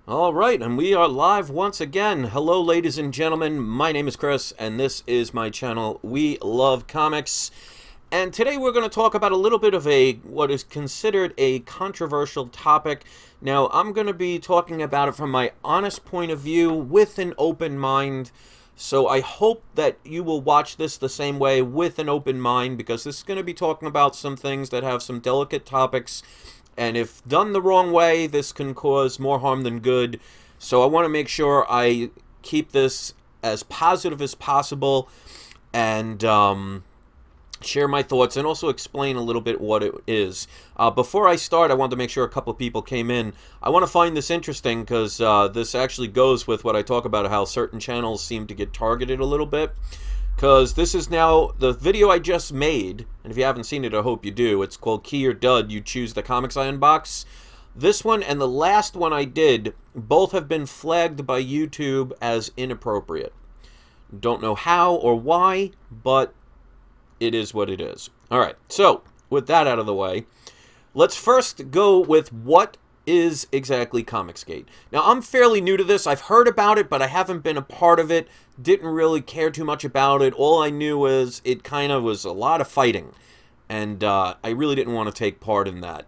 All right, and we are live once again. Hello, ladies and gentlemen. My name is Chris, and this is my channel, We Love Comics. And today we're going to talk about a little bit of what is considered a controversial topic. Now, I'm going to be talking about it from my honest point of view with an open mind. So I hope that you will watch this the same way with an open mind, because this is going to be talking about some things that have some delicate topics. And if done the wrong way, this can cause more harm than good. So I want to make sure I keep this as positive as possible and share my thoughts and also explain a little bit what it is. Before I start, I wanted to make sure a couple of people came in. I want to find this interesting because this actually goes with what I talk about, how certain channels seem to get targeted a little bit. Because this is now the video I just made, and if you haven't seen it, I hope you do. It's called Key or Dud, You Choose the Comics I Unbox. This one and the last one I did, both have been flagged by YouTube as inappropriate. Don't know how or why, but it is what it is. Alright, so with that out of the way, let's first go with what is exactly comicsgate. Now, I'm fairly new to this. I've heard about it, but I haven't been a part of it. Didn't really care too much about it. All I knew was it kind of was a lot of fighting, and I really didn't want to take part in that.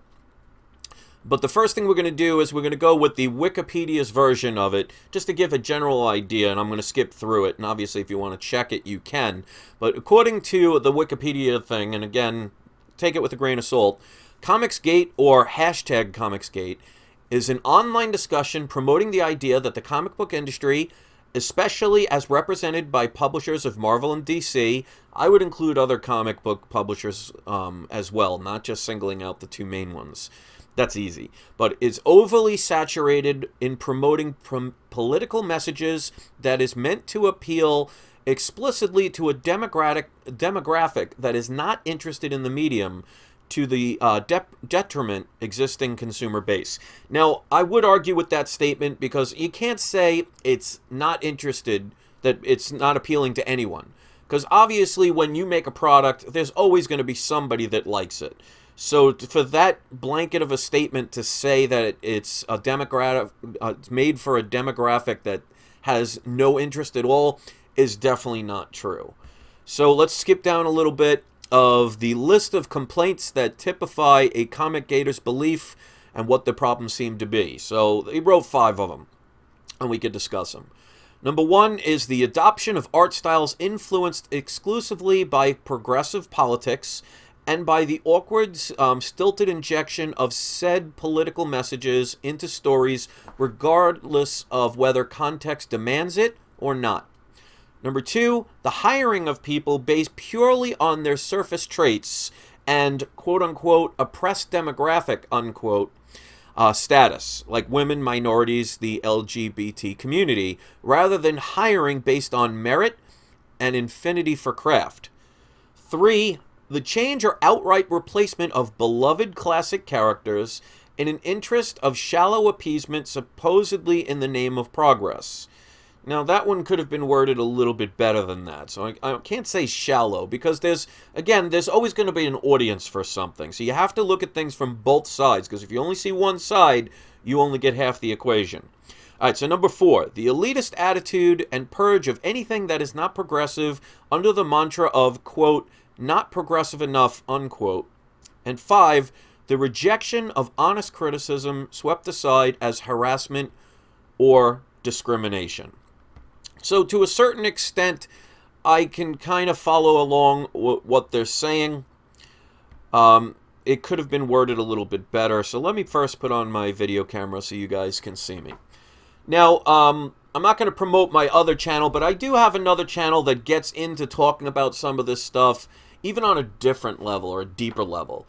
But the first thing we're going to do is we're going to go with the Wikipedia's version of it, just to give a general idea, and I'm going to skip through it, and obviously if you want to check it, you can. But according to the Wikipedia thing, and again, take it with a grain of salt, comicsgate, or hashtag comicsgate, is an online discussion promoting the idea that the comic book industry, especially as represented by publishers of Marvel and DC, I would include other comic book publishers as well, not just singling out the two main ones. That's easy. But it's overly saturated in promoting political messages that is meant to appeal explicitly to a demographic that is not interested in the medium, to the detriment existing consumer base. Now, I would argue with that statement because you can't say it's not interested, that it's not appealing to anyone. Because obviously when you make a product, there's always going to be somebody that likes it. So for that blanket of a statement to say that it's a demographic, it's made for a demographic that has no interest at all, is definitely not true. So let's skip down a little bit of the list of complaints that typify a comic gator's belief and what the problems seem to be. So he wrote 5 of them, and we could discuss them. Number 1 is the adoption of art styles influenced exclusively by progressive politics and by the awkward, stilted injection of said political messages into stories, regardless of whether context demands it or not. Number 2, the hiring of people based purely on their surface traits and quote-unquote oppressed demographic, unquote, status, like women, minorities, the LGBT community, rather than hiring based on merit and affinity for craft. 3, the change or outright replacement of beloved classic characters in an interest of shallow appeasement, supposedly in the name of progress. Now, that one could have been worded a little bit better than that. So I can't say shallow, because there's always going to be an audience for something. So you have to look at things from both sides, because if you only see one side, you only get half the equation. All right, so number 4, the elitist attitude and purge of anything that is not progressive under the mantra of, quote, not progressive enough, unquote. And 5, the rejection of honest criticism swept aside as harassment or discrimination. So to a certain extent, I can kind of follow along what they're saying. It could have been worded a little bit better. So let me first put on my video camera so you guys can see me. Now, I'm not going to promote my other channel, but I do have another channel that gets into talking about some of this stuff, even on a different level or a deeper level.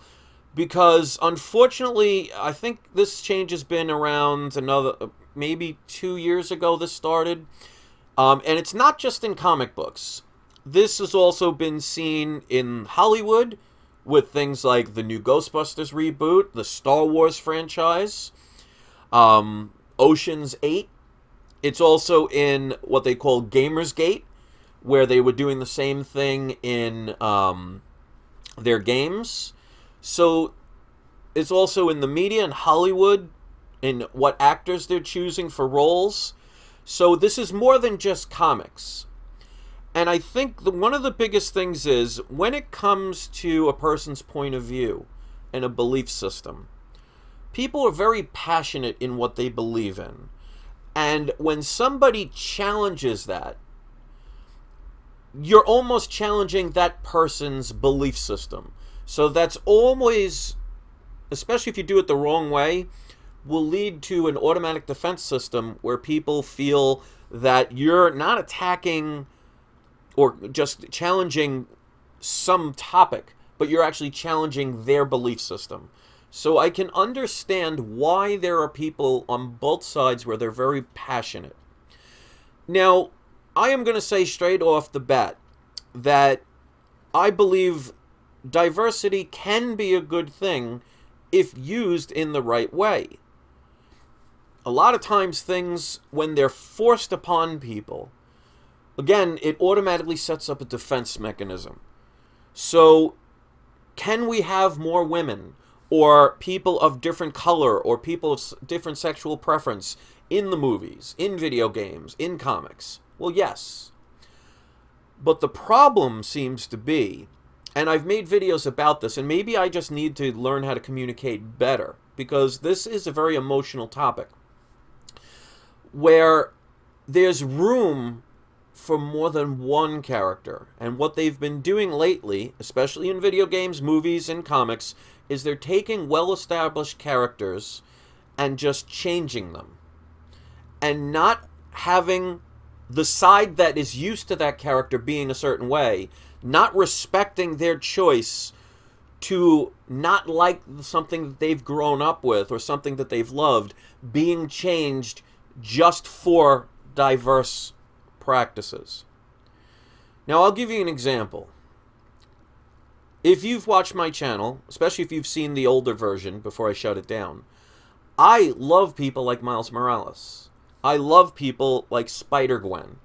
Because, unfortunately, I think this change has been around maybe 2 years ago this started. And it's not just in comic books. This has also been seen in Hollywood with things like the new Ghostbusters reboot, the Star Wars franchise, Ocean's 8. It's also in what they call Gamersgate, where they were doing the same thing in their games. So it's also in the media in Hollywood, in what actors they're choosing for roles. So this is more than just comics. And I think one of the biggest things is when it comes to a person's point of view and a belief system, people are very passionate in what they believe in. And when somebody challenges that, you're almost challenging that person's belief system. So that's always, especially if you do it the wrong way, will lead to an automatic defense system where people feel that you're not attacking or just challenging some topic, but you're actually challenging their belief system. So I can understand why there are people on both sides where they're very passionate. Now, I am going to say straight off the bat that I believe diversity can be a good thing if used in the right way. A lot of times things, when they're forced upon people, again, it automatically sets up a defense mechanism. So, can we have more women or people of different color or people of different sexual preference in the movies, in video games, in comics? Well, yes. But the problem seems to be, and I've made videos about this, and maybe I just need to learn how to communicate better, because this is a very emotional topic, where there's room for more than one character. And what they've been doing lately, especially in video games, movies, and comics, is they're taking well-established characters and just changing them. And not having the side that is used to that character being a certain way, not respecting their choice to not like something that they've grown up with or something that they've loved, being changed just for diverse practices. Now, I'll give you an example. If you've watched my channel, especially if you've seen the older version before I shut it down, I love people like Miles Morales. I love people like Spider-Gwen.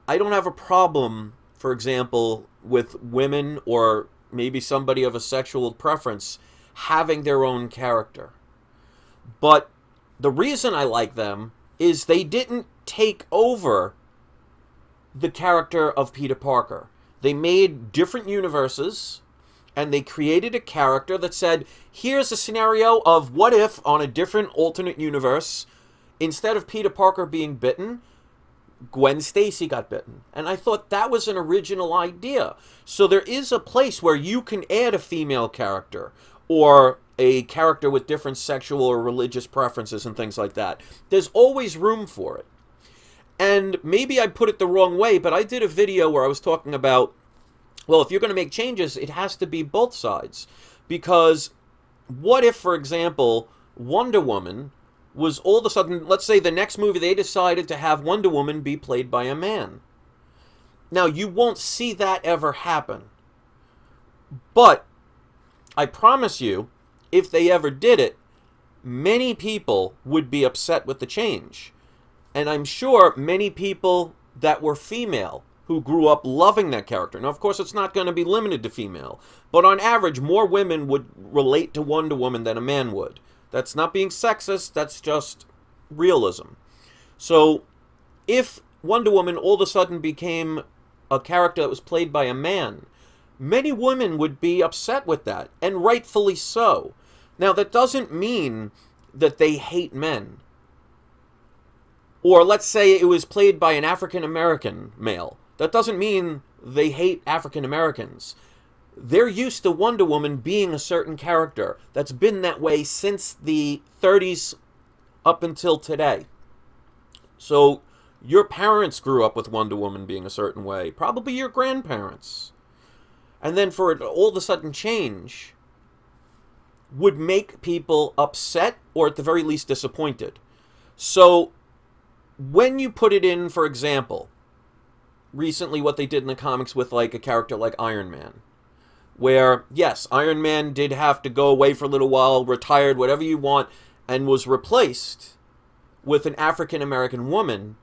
I don't have a problem, for example, with women or maybe somebody of a sexual preference having their own character. But the reason I like them is they didn't take over the character of Peter Parker. They made different universes, and they created a character that said, here's a scenario of what if on a different alternate universe, instead of Peter Parker being bitten, Gwen Stacy got bitten. And I thought that was an original idea. So there is a place where you can add a female character or a character with different sexual or religious preferences and things like that. There's always room for it. And maybe I put it the wrong way, but I did a video where I was talking about, well, if you're going to make changes, it has to be both sides. Because what if, for example, Wonder Woman was all of a sudden, let's say the next movie they decided to have Wonder Woman be played by a man. Now, you won't see that ever happen. But I promise you, if they ever did it, many people would be upset with the change. And I'm sure many people that were female who grew up loving that character. Now, of course, it's not going to be limited to female. But on average, more women would relate to Wonder Woman than a man would. That's not being sexist, that's just realism. So, if Wonder Woman all of a sudden became a character that was played by a man, many women would be upset with that, and rightfully so. Now, that doesn't mean that they hate men. Or let's say it was played by an African-American male. That doesn't mean they hate African-Americans. They're used to Wonder Woman being a certain character that's been that way since the 30s up until today. So your parents grew up with Wonder Woman being a certain way, probably your grandparents. And then for it to all of a sudden change would make people upset or at the very least disappointed. So when you put it in, for example, recently what they did in the comics with like a character like Iron Man, where, yes, Iron Man did have to go away for a little while, retired, whatever you want, and was replaced with an African-American woman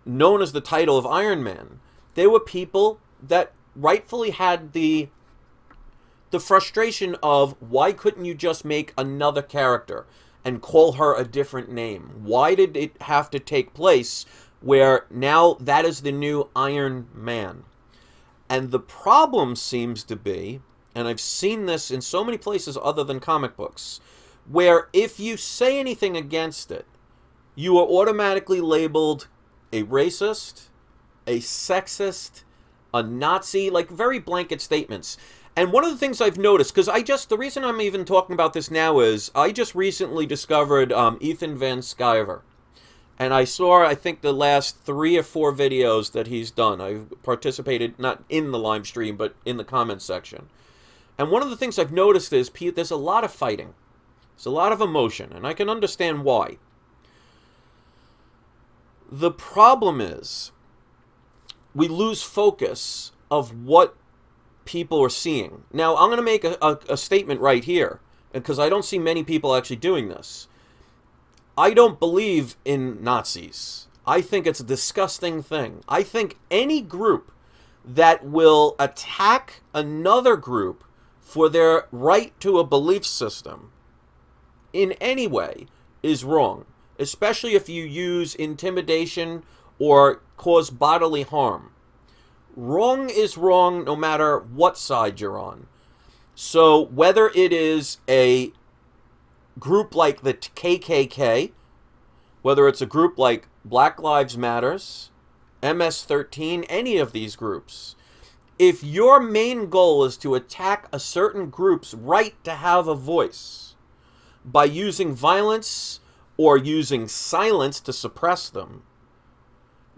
known as the title of Iron Man. There were people that rightfully had the frustration of, why couldn't you just make another character? and call her a different name? Why did it have to take place where now that is the new Iron Man? And the problem seems to be, and I've seen this in so many places other than comic books, where if you say anything against it, you are automatically labeled a racist, a sexist, a Nazi, like very blanket statements. And one of the things I've noticed, because the reason I'm even talking about this now is I just recently discovered Ethan Van Sciver. And I saw, I think, the last 3 or 4 videos that he's done. I participated, not in the live stream, but in the comments section. And one of the things I've noticed is there's a lot of fighting. There's a lot of emotion, and I can understand why. The problem is we lose focus of what people are seeing. Now, I'm going to make a statement right here, because I don't see many people actually doing this. I don't believe in Nazis. I think it's a disgusting thing. I think any group that will attack another group for their right to a belief system in any way is wrong, especially if you use intimidation or cause bodily harm. Wrong is wrong no matter what side you're on. So whether it is a group like the KKK, whether it's a group like Black Lives Matters, MS-13, any of these groups, if your main goal is to attack a certain group's right to have a voice by using violence or using silence to suppress them,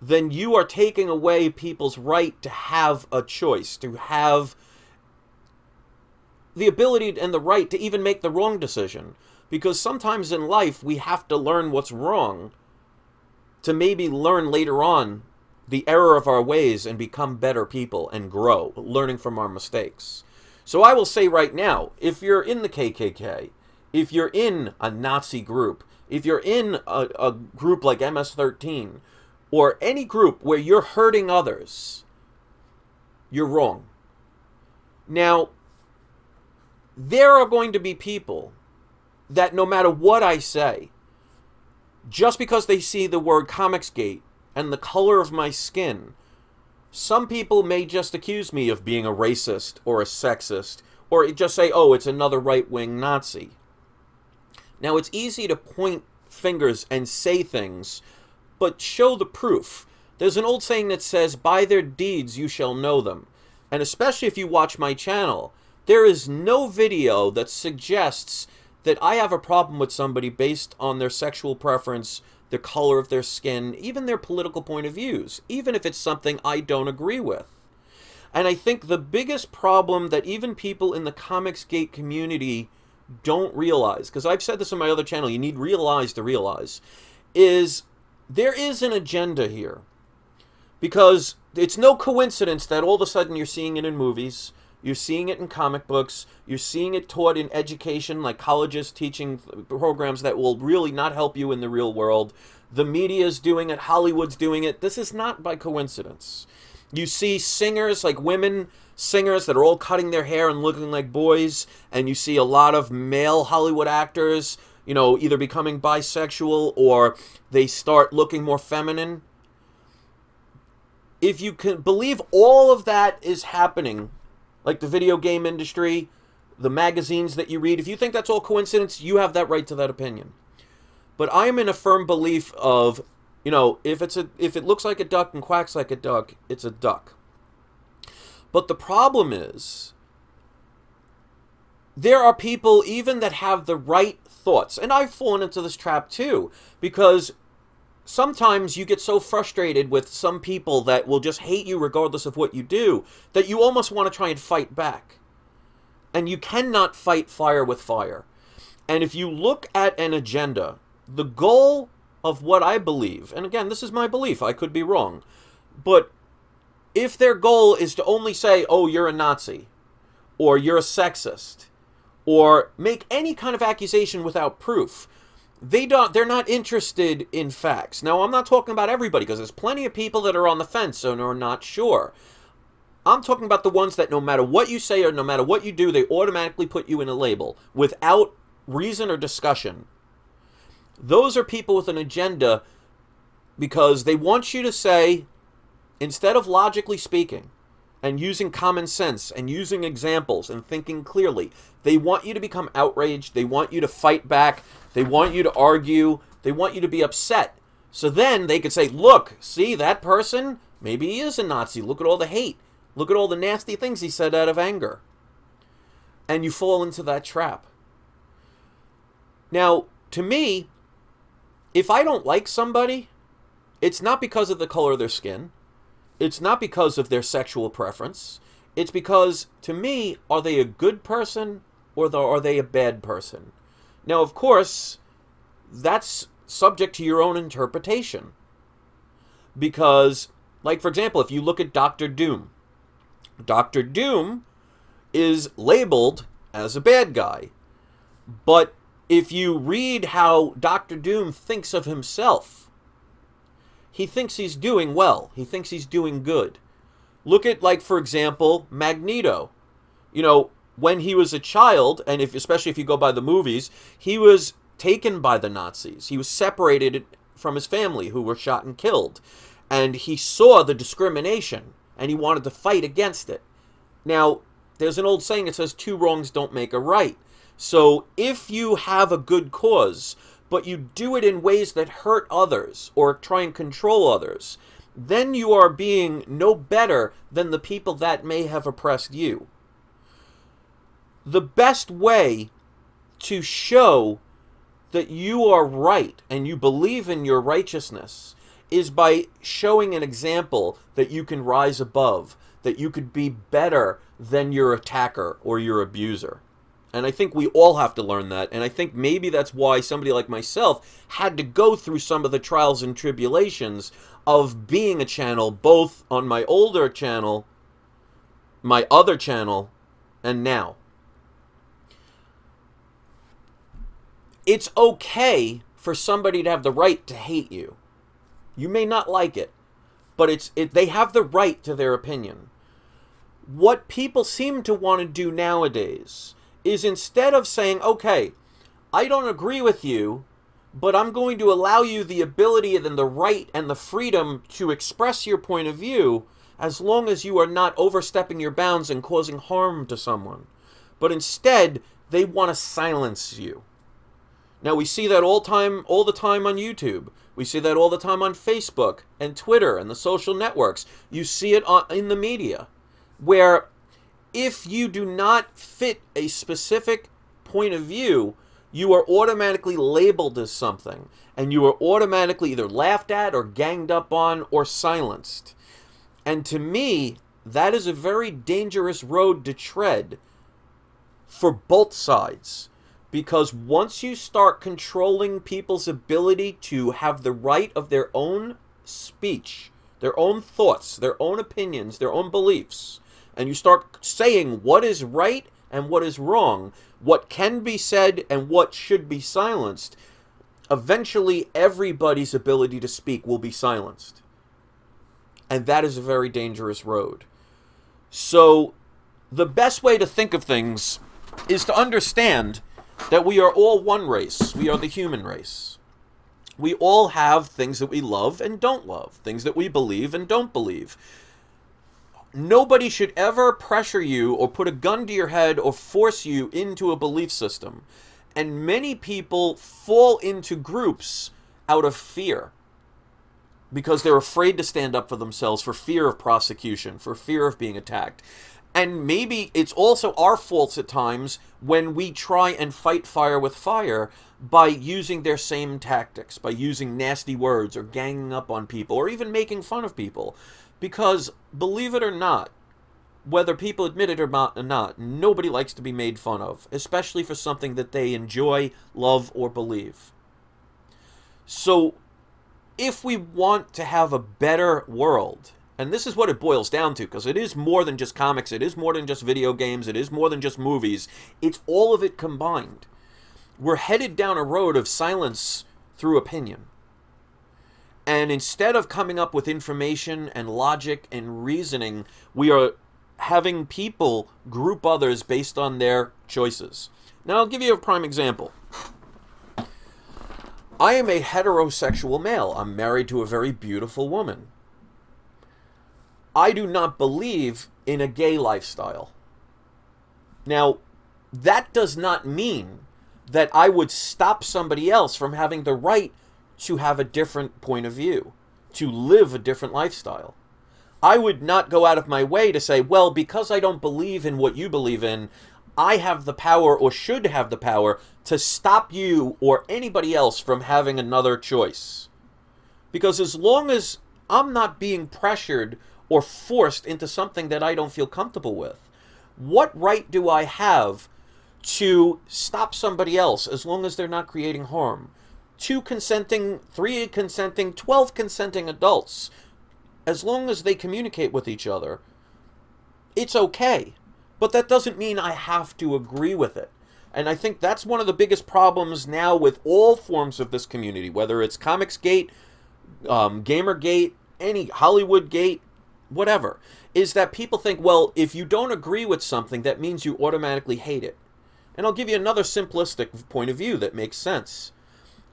then you are taking away people's right to have a choice, to have the ability and the right to even make the wrong decision. Because sometimes in life we have to learn what's wrong to maybe learn later on the error of our ways and become better people and grow, learning from our mistakes. So I will say right now, if you're in the KKK, if you're in a Nazi group, if you're in a group like MS-13, or any group where you're hurting others, you're wrong. Now, there are going to be people that no matter what I say, just because they see the word comicsgate and the color of my skin, some people may just accuse me of being a racist or a sexist, or just say, oh, it's another right-wing Nazi. Now, it's easy to point fingers and say things, but show the proof. There's an old saying that says, by their deeds you shall know them. And especially if you watch my channel, there is no video that suggests that I have a problem with somebody based on their sexual preference, the color of their skin, even their political point of views, even if it's something I don't agree with. And I think the biggest problem that even people in the comicsgate community don't realize, because I've said this on my other channel, you need realize to realize, is there is an agenda here. Because it's no coincidence that all of a sudden you're seeing it in movies, you're seeing it in comic books, you're seeing it taught in education, like colleges teaching programs that will really not help you in the real world. The media's doing it, Hollywood's doing it. This is not by coincidence. You see singers, like women singers that are all cutting their hair and looking like boys, and you see a lot of male Hollywood actors, you know, either becoming bisexual or they start looking more feminine. If you can believe all of that is happening, like the video game industry, the magazines that you read, if you think that's all coincidence, you have that right to that opinion. But I am in a firm belief of, you know, if it looks like a duck and quacks like a duck, it's a duck. But the problem is, there are people even that have the right thoughts, and I've fallen into this trap too, because sometimes you get so frustrated with some people that will just hate you regardless of what you do, that you almost want to try and fight back. And you cannot fight fire with fire. And if you look at an agenda, the goal of what I believe, and again, this is my belief, I could be wrong, but if their goal is to only say, oh, you're a Nazi, or you're a sexist, or make any kind of accusation without proof, they're not interested in facts. Now, I'm not talking about everybody, because there's plenty of people that are on the fence and are not sure. I'm talking about the ones that no matter what you say or no matter what you do, they automatically put you in a label without reason or discussion. Those are people with an agenda because they want you to say, instead of logically speaking and using common sense and using examples and thinking clearly, they want you to become outraged. They want you to fight back. They want you to argue. They want you to be upset. So then they could say, look, see that person? Maybe he is a Nazi. Look at all the hate. Look at all the nasty things he said out of anger. And you fall into that trap. Now, to me, if I don't like somebody, it's not because of the color of their skin. It's not because of their sexual preference. It's because, to me, are they a good person or are they a bad person? Now, of course, that's subject to your own interpretation. Because, like, for example, if you look at Dr. Doom, Dr. Doom is labeled as a bad guy. But if you read how Dr. Doom thinks of himself, he thinks he's doing well. He thinks he's doing good. Look at, like, for example, Magneto. You know, when he was a child, and especially if you go by the movies, he was taken by the Nazis. He was separated from his family, who were shot and killed. And he saw the discrimination, and he wanted to fight against it. Now, there's an old saying that says, 2 wrongs don't make a right. So if you have a good cause, but you do it in ways that hurt others or try and control others, then you are being no better than the people that may have oppressed you. The best way to show that you are right and you believe in your righteousness is by showing an example that you can rise above, that you could be better than your attacker or your abuser. And I think we all have to learn that. And I think maybe that's why somebody like myself had to go through some of the trials and tribulations of being a channel, both on my older channel, my other channel, and now. It's okay for somebody to have the right to hate you. You may not like it, but they have the right to their opinion. What people seem to want to do nowadays is, instead of saying, okay, I don't agree with you, but I'm going to allow you the ability and the right and the freedom to express your point of view, as long as you are not overstepping your bounds and causing harm to someone. But instead, they want to silence you. Now, we see that all the time on YouTube. We see that all the time on Facebook and Twitter and the social networks. You see it in the media, where if you do not fit a specific point of view, you are automatically labeled as something, and you are automatically either laughed at or ganged up on or silenced. And to me, that is a very dangerous road to tread for both sides. Because once you start controlling people's ability to have the right of their own speech, their own thoughts, their own opinions, their own beliefs, and you start saying what is right and what is wrong, what can be said and what should be silenced, eventually everybody's ability to speak will be silenced. And that is a very dangerous road. So the best way to think of things is to understand that we are all one race. We are the human race. We all have things that we love and don't love, things that we believe and don't believe. Nobody should ever pressure you or put a gun to your head or force you into a belief system. And many people fall into groups out of fear, because they're afraid to stand up for themselves, for fear of prosecution, for fear of being attacked. And maybe it's also our faults at times when we try and fight fire with fire by using their same tactics, by using nasty words or ganging up on people or even making fun of people. Because, believe it or not, whether people admit it or not, nobody likes to be made fun of, especially for something that they enjoy, love, or believe. So, if we want to have a better world, and this is what it boils down to, because it is more than just comics, it is more than just video games, it is more than just movies, it's all of it combined. We're headed down a road of silence through opinion. And instead of coming up with information and logic and reasoning, we are having people group others based on their choices. Now, I'll give you a prime example. I am a heterosexual male. I'm married to a very beautiful woman. I do not believe in a gay lifestyle. Now, that does not mean that I would stop somebody else from having the right to have a different point of view, to live a different lifestyle. I would not go out of my way to say, well, because I don't believe in what you believe in, I have the power or should have the power to stop you or anybody else from having another choice. Because as long as I'm not being pressured or forced into something that I don't feel comfortable with, what right do I have to stop somebody else as long as they're not creating harm? 2 consenting, 3 consenting, 12 consenting adults, as long as they communicate with each other, it's okay. But that doesn't mean I have to agree with it. And I think that's one of the biggest problems now with all forms of this community, whether it's comicsgate, gamergate, any Hollywood gate, whatever, is that people think, well, if you don't agree with something, that means you automatically hate it. And I'll give you another simplistic point of view that makes sense.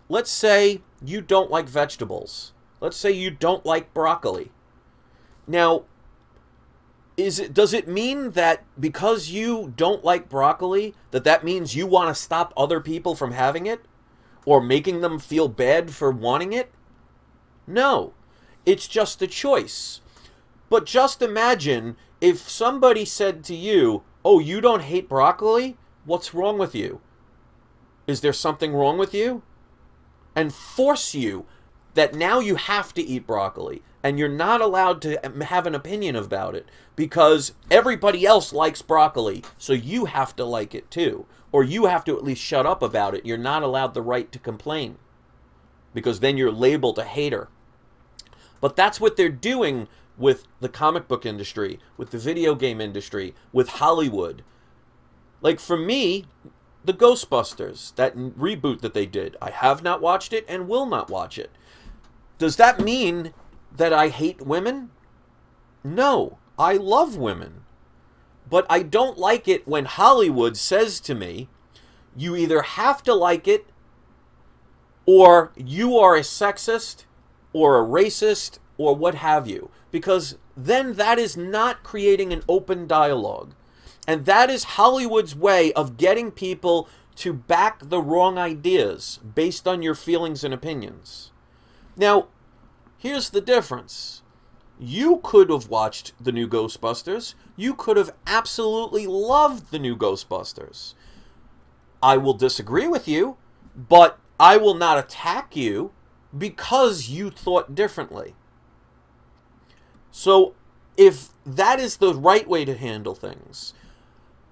Let's say you don't like vegetables. Let's say you don't like broccoli. Now, does it mean that because you don't like broccoli, that means you want to stop other people from having it? Or making them feel bad for wanting it? No. It's just a choice. But just imagine if somebody said to you, oh, you don't hate broccoli? What's wrong with you? Is there something wrong with you? And force you that now you have to eat broccoli and you're not allowed to have an opinion about it because everybody else likes broccoli, so you have to like it too. Or you have to at least shut up about it. You're not allowed the right to complain because then you're labeled a hater. But that's what they're doing with the comic book industry, with the video game industry, with Hollywood. Like for me, the Ghostbusters, that reboot that they did, I have not watched it and will not watch it. Does that mean that I hate women? No, I love women. But I don't like it when Hollywood says to me, you either have to like it, or you are a sexist, or a racist, or what have you. Because then that is not creating an open dialogue. And that is Hollywood's way of getting people to back the wrong ideas based on your feelings and opinions. Now, here's the difference. You could have watched the new Ghostbusters. You could have absolutely loved the new Ghostbusters. I will disagree with you, but I will not attack you because you thought differently. So, if that is the right way to handle things,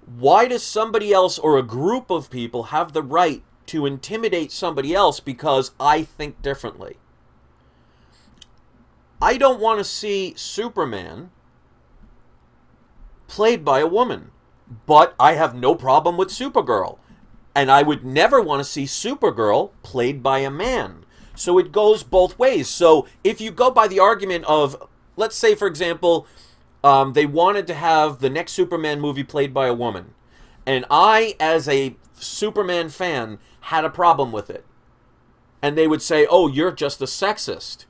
why does somebody else or a group of people have the right to intimidate somebody else because I think differently? I don't want to see Superman played by a woman, but I have no problem with Supergirl. And I would never want to see Supergirl played by a man. So it goes both ways. So if you go by the argument of, let's say, for example, they wanted to have the next Superman movie played by a woman. And I, as a Superman fan, had a problem with it. And they would say, oh, you're just a sexist.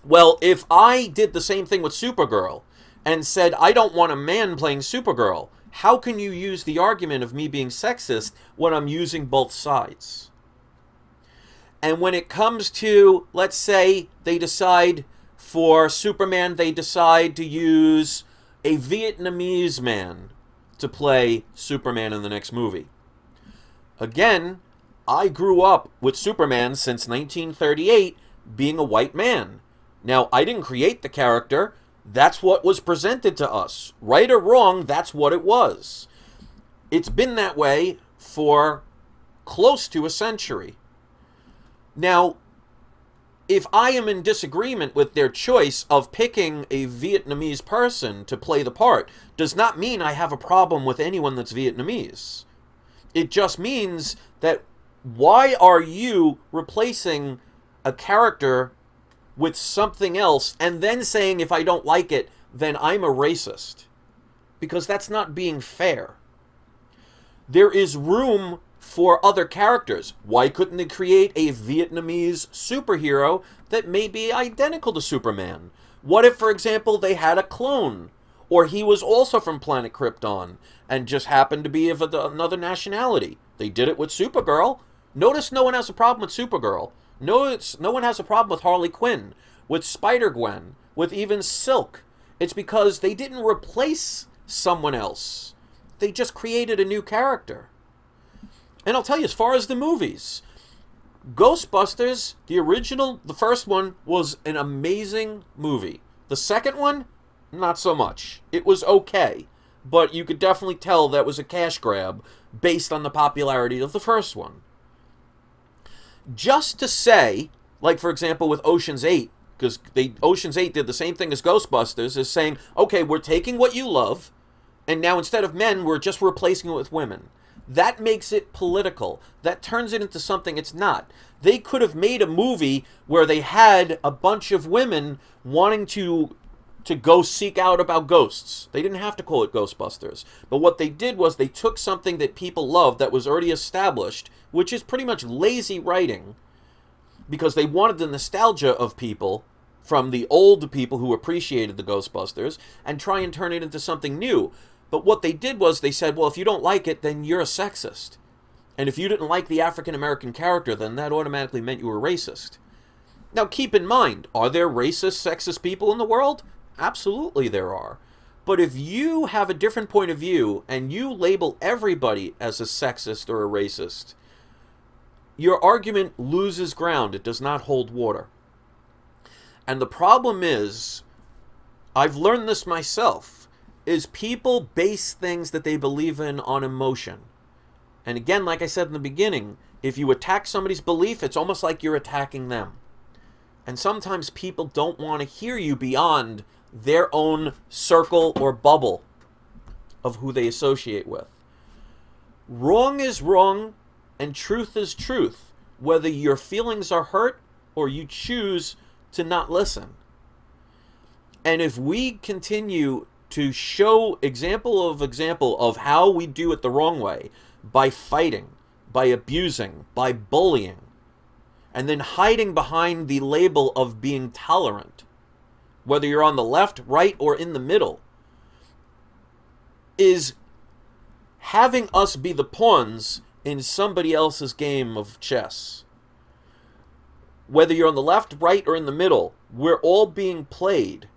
Well, if I did the same thing with Supergirl and said, I don't want a man playing Supergirl, how can you use the argument of me being sexist when I'm using both sides? And when it comes to, let's say, they decide for Superman, they decide to use a Vietnamese man to play Superman in the next movie. Again, I grew up with Superman since 1938 being a white man. Now, I didn't create the character. That's what was presented to us. Right or wrong, that's what it was. It's been that way for close to a century. Now, if I am in disagreement with their choice of picking a Vietnamese person to play the part, does not mean I have a problem with anyone that's Vietnamese. It just means that why are you replacing a character with something else and then saying if I don't like it, then I'm a racist? Because that's not being fair. There is room for other characters. Why couldn't they create a Vietnamese superhero that may be identical to Superman? What if, for example, they had a clone? Or he was also from planet Krypton and just happened to be of another nationality. They did it with Supergirl. Notice no one has a problem with Supergirl. Notice no one has a problem with Harley Quinn, with Spider-Gwen, with even Silk. It's because they didn't replace someone else. They just created a new character. And I'll tell you, as far as the movies, Ghostbusters, the original, the first one, was an amazing movie. The second one, not so much. It was okay, but you could definitely tell that was a cash grab based on the popularity of the first one. Just to say, like for example with Ocean's 8, because Ocean's 8 did the same thing as Ghostbusters, is saying, okay, we're taking what you love, and now instead of men, we're just replacing it with women. That makes it political. That turns it into something it's not. They could have made a movie where they had a bunch of women wanting to go seek out about ghosts. They didn't have to call it Ghostbusters. But what they did was they took something that people loved that was already established, which is pretty much lazy writing, because they wanted the nostalgia of people from the old people who appreciated the Ghostbusters and try and turn it into something new. But what they did was they said, well, if you don't like it, then you're a sexist. And if you didn't like the African-American character, then that automatically meant you were racist. Now, keep in mind, are there racist, sexist people in the world? Absolutely there are. But if you have a different point of view and you label everybody as a sexist or a racist, your argument loses ground. It does not hold water. And the problem is, I've learned this myself, is people base things that they believe in on emotion. And again, like I said in the beginning, if you attack somebody's belief, it's almost like you're attacking them. And sometimes people don't want to hear you beyond their own circle or bubble of who they associate with. Wrong is wrong, and truth is truth, whether your feelings are hurt or you choose to not listen. And if we continue to show example of how we do it the wrong way, by fighting, by abusing, by bullying, and then hiding behind the label of being tolerant, whether you're on the left, right, or in the middle, is having us be the pawns in somebody else's game of chess. Whether you're on the left, right, or in the middle, we're all being played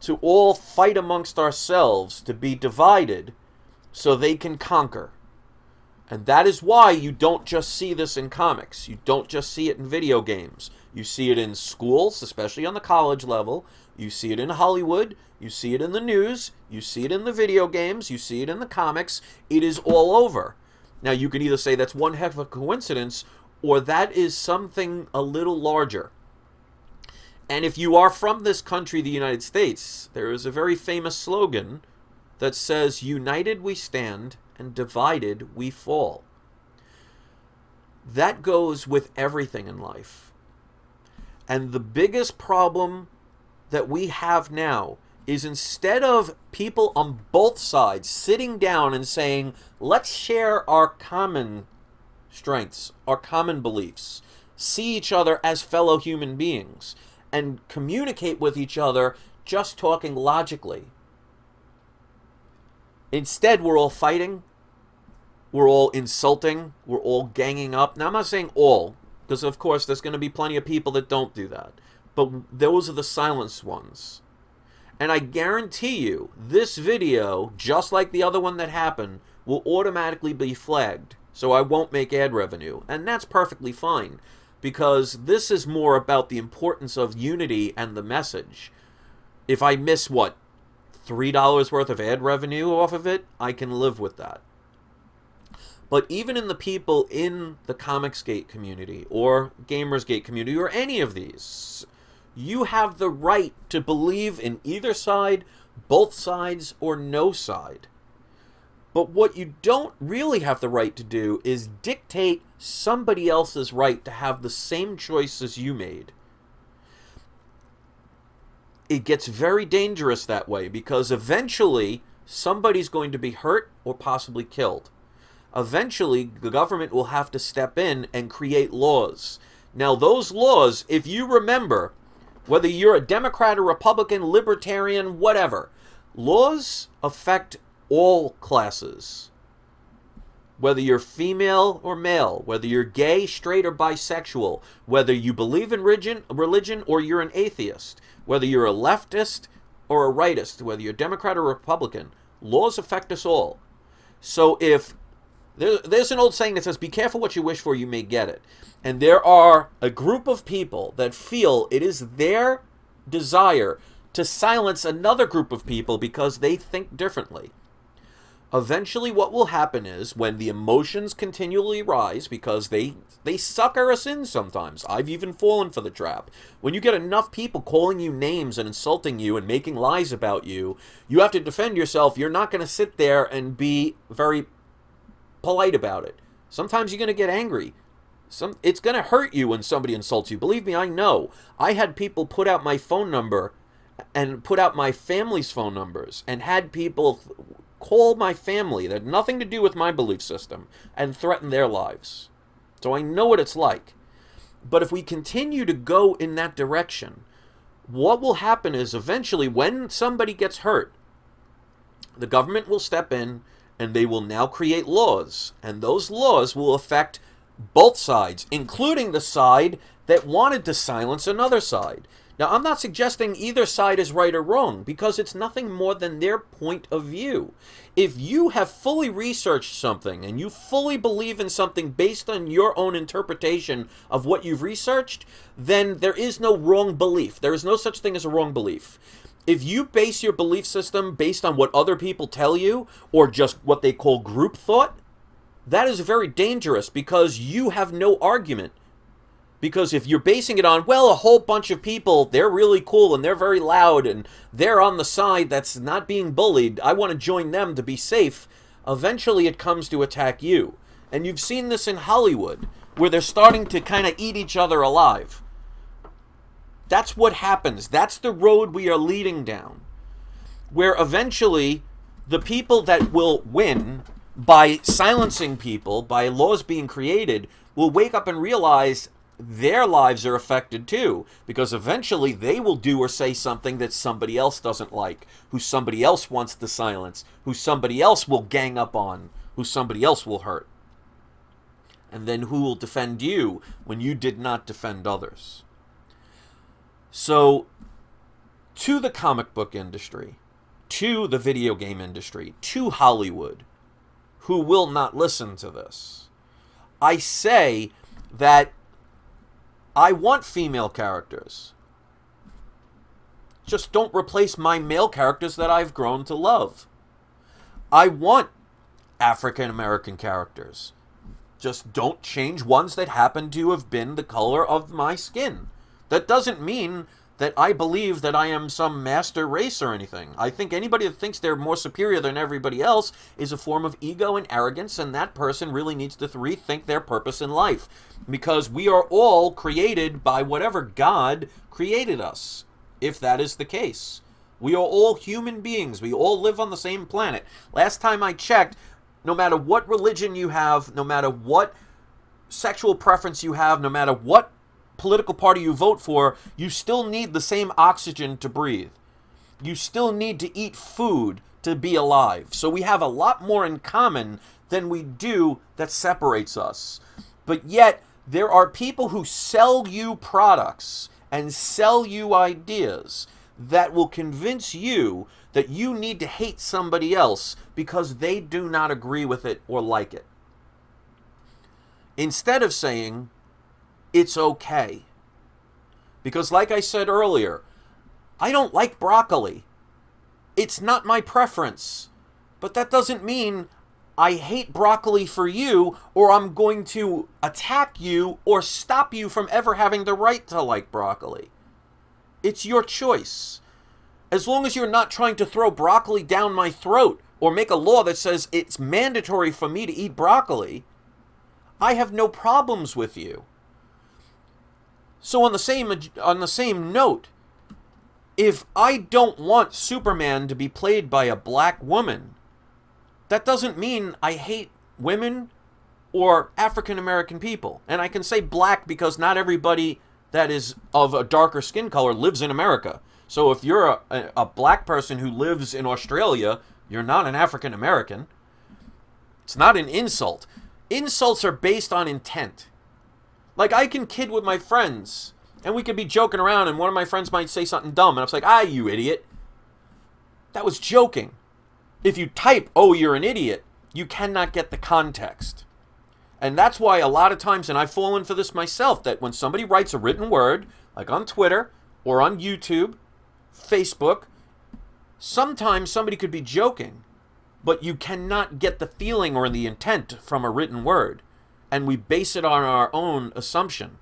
to all fight amongst ourselves to be divided so they can conquer. And that is why you don't just see this in comics. You don't just see it in video games. You see it in schools, especially on the college level. You see it in Hollywood. You see it in the news. You see it in the video games. You see it in the comics. It is all over. Now, you can either say that's one heck of a coincidence, or that is something a little larger. And if you are from this country, the United States, there is a very famous slogan that says, "United we stand, and divided we fall." That goes with everything in life. And the biggest problem that we have now is, instead of people on both sides sitting down and saying, let's share our common strengths, our common beliefs, see each other as fellow human beings, and communicate with each other just talking logically. Instead, we're all fighting, we're all insulting, we're all ganging up. Now, I'm not saying all, because of course there's going to be plenty of people that don't do that. But those are the silenced ones. And I guarantee you, this video, just like the other one that happened, will automatically be flagged. So I won't make ad revenue. And that's perfectly fine, because this is more about the importance of unity and the message. If I miss, what, $3 worth of ad revenue off of it, I can live with that. But even in the people in the comicsgate community, or gamersgate community, or any of these, you have the right to believe in either side, both sides, or no side. But what you don't really have the right to do is dictate somebody else's right to have the same choices you made. It gets very dangerous that way, because eventually somebody's going to be hurt or possibly killed. eventually the government will have to step in and create laws. Now, those laws, if you remember, whether you're a Democrat or Republican, Libertarian, whatever, laws affect all classes. Whether you're female or male, whether you're gay, straight, or bisexual, whether you believe in religion or you're an atheist, whether you're a leftist or a rightist, whether you're Democrat or Republican, laws affect us all. So if there's an old saying that says, be careful what you wish for, you may get it. And there are a group of people that feel it is their desire to silence another group of people because they think differently. Eventually what will happen is, when the emotions continually rise, because they sucker us in sometimes. I've even fallen for the trap. When you get enough people calling you names and insulting you and making lies about you, you have to defend yourself. You're not going to sit there and be very polite about it. Sometimes you're going to get angry. It's going to hurt you when somebody insults you. Believe me, I know. I had people put out my phone number and put out my family's phone numbers and had people call my family that had nothing to do with my belief system and threaten their lives. So I know what it's like. But if we continue to go in that direction, what will happen is eventually when somebody gets hurt, the government will step in and they will now create laws. And those laws will affect both sides, including the side that wanted to silence another side. Now, I'm not suggesting either side is right or wrong, because it's nothing more than their point of view. If you have fully researched something and you fully believe in something based on your own interpretation of what you've researched, then there is no wrong belief. There is no such thing as a wrong belief. If you base your belief system based on what other people tell you, or just what they call group thought, that is very dangerous, because you have no argument. Because if you're basing it on, well, a whole bunch of people, they're really cool and they're very loud and they're on the side that's not being bullied, I want to join them to be safe, eventually it comes to attack you. And you've seen this in Hollywood, where they're starting to kind of eat each other alive. That's what happens. That's the road we are leading down. Where eventually the people that will win by silencing people, by laws being created, will wake up and realize their lives are affected too, because eventually they will do or say something that somebody else doesn't like, who somebody else wants to silence, who somebody else will gang up on, who somebody else will hurt. And then who will defend you when you did not defend others? So, to the comic book industry, to the video game industry, to Hollywood, who will not listen to this, I say that I want female characters. Just don't replace my male characters that I've grown to love. I want African American characters. Just don't change ones that happen to have been the color of my skin. That doesn't mean that I believe that I am some master race or anything. I think anybody that thinks they're more superior than everybody else is a form of ego and arrogance, and that person really needs to rethink their purpose in life. Because we are all created by whatever God created us, if that is the case. We are all human beings. We all live on the same planet. Last time I checked, no matter what religion you have, no matter what sexual preference you have, no matter what political party you vote for, you still need the same oxygen to breathe. You still need to eat food to be alive. So we have a lot more in common than we do that separates us. But yet, there are people who sell you products and sell you ideas that will convince you that you need to hate somebody else because they do not agree with it or like it. Instead of saying, it's okay. Because like I said earlier, I don't like broccoli. It's not my preference. But that doesn't mean I hate broccoli for you, or I'm going to attack you or stop you from ever having the right to like broccoli. It's your choice. As long as you're not trying to throw broccoli down my throat or make a law that says it's mandatory for me to eat broccoli, I have no problems with you. So on the same note, if I don't want Superman to be played by a black woman, that doesn't mean I hate women or African American people. And I can say black because not everybody that is of a darker skin color lives in America. So if you're a black person who lives in Australia, you're not an African American. It's not an insult. Insults are based on intent. Like, I can kid with my friends, and we could be joking around, and one of my friends might say something dumb, and I'm like, you idiot. That was joking. If you type, oh, you're an idiot, you cannot get the context. And that's why a lot of times, and I've fallen for this myself, that when somebody writes a written word, like on Twitter or on YouTube, Facebook, sometimes somebody could be joking, but you cannot get the feeling or the intent from a written word. And we base it on our own assumption.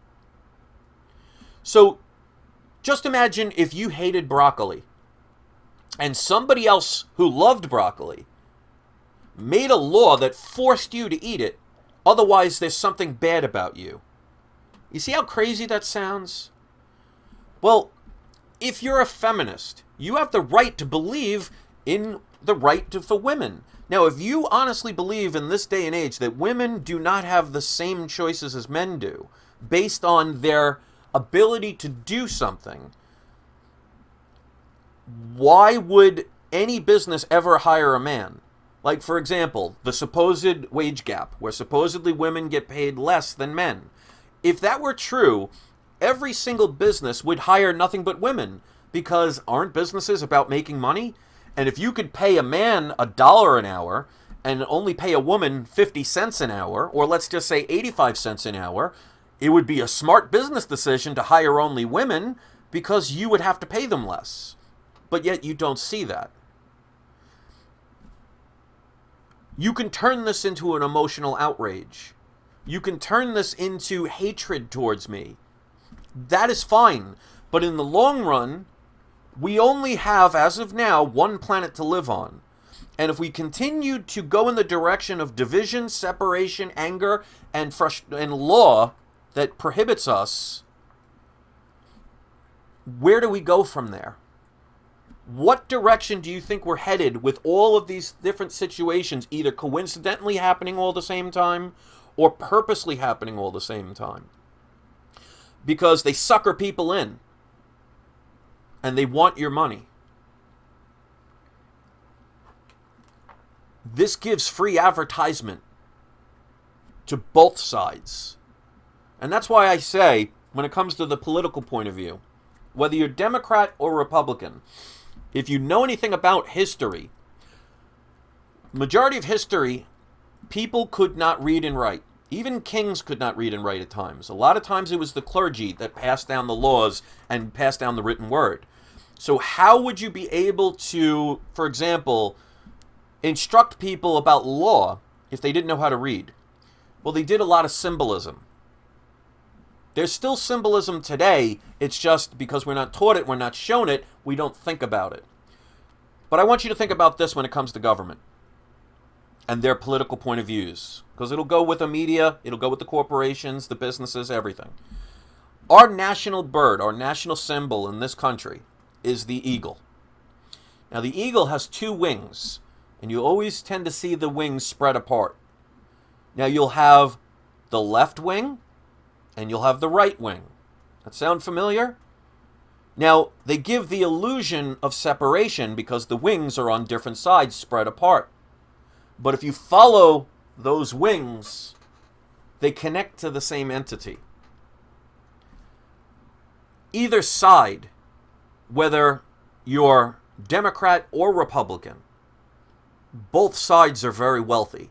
So just imagine if you hated broccoli and somebody else who loved broccoli made a law that forced you to eat it. Otherwise, there's something bad about you. You see how crazy that sounds? Well, if you're a feminist, you have the right to believe in the right for women. Now, if you honestly believe in this day and age that women do not have the same choices as men do, based on their ability to do something, why would any business ever hire a man? Like, for example, the supposed wage gap, where supposedly women get paid less than men. If that were true, every single business would hire nothing but women, because aren't businesses about making money? And if you could pay a man $1 an hour and only pay a woman 50 cents an hour, or let's just say 85 cents an hour, it would be a smart business decision to hire only women because you would have to pay them less. But yet you don't see that. You can turn this into an emotional outrage. You can turn this into hatred towards me. That is fine. But in the long run, we only have, as of now, one planet to live on. And if we continue to go in the direction of division, separation, anger, and law that prohibits us, where do we go from there? What direction do you think we're headed with all of these different situations, either coincidentally happening all the same time or purposely happening all the same time? Because they sucker people in. And they want your money. This gives free advertisement to both sides. And that's why I say, when it comes to the political point of view, whether you're Democrat or Republican, if you know anything about history, majority of history, people could not read and write. Even kings could not read and write at times. A lot of times it was the clergy that passed down the laws and passed down the written word. So how would you be able to, for example, instruct people about law if they didn't know how to read? Well, they did a lot of symbolism. There's still symbolism today. It's just because we're not taught it, we're not shown it, we don't think about it. But I want you to think about this when it comes to government and their political point of views. Because it'll go with the media, it'll go with the corporations, the businesses, everything. Our national bird, our national symbol in this country is the eagle. Now, the eagle has two wings, and you always tend to see the wings spread apart. Now, you'll have the left wing, and you'll have the right wing. That sound familiar? Now, they give the illusion of separation because the wings are on different sides spread apart. But if you follow those wings, they connect to the same entity. Either side, whether you're Democrat or Republican, both sides are very wealthy.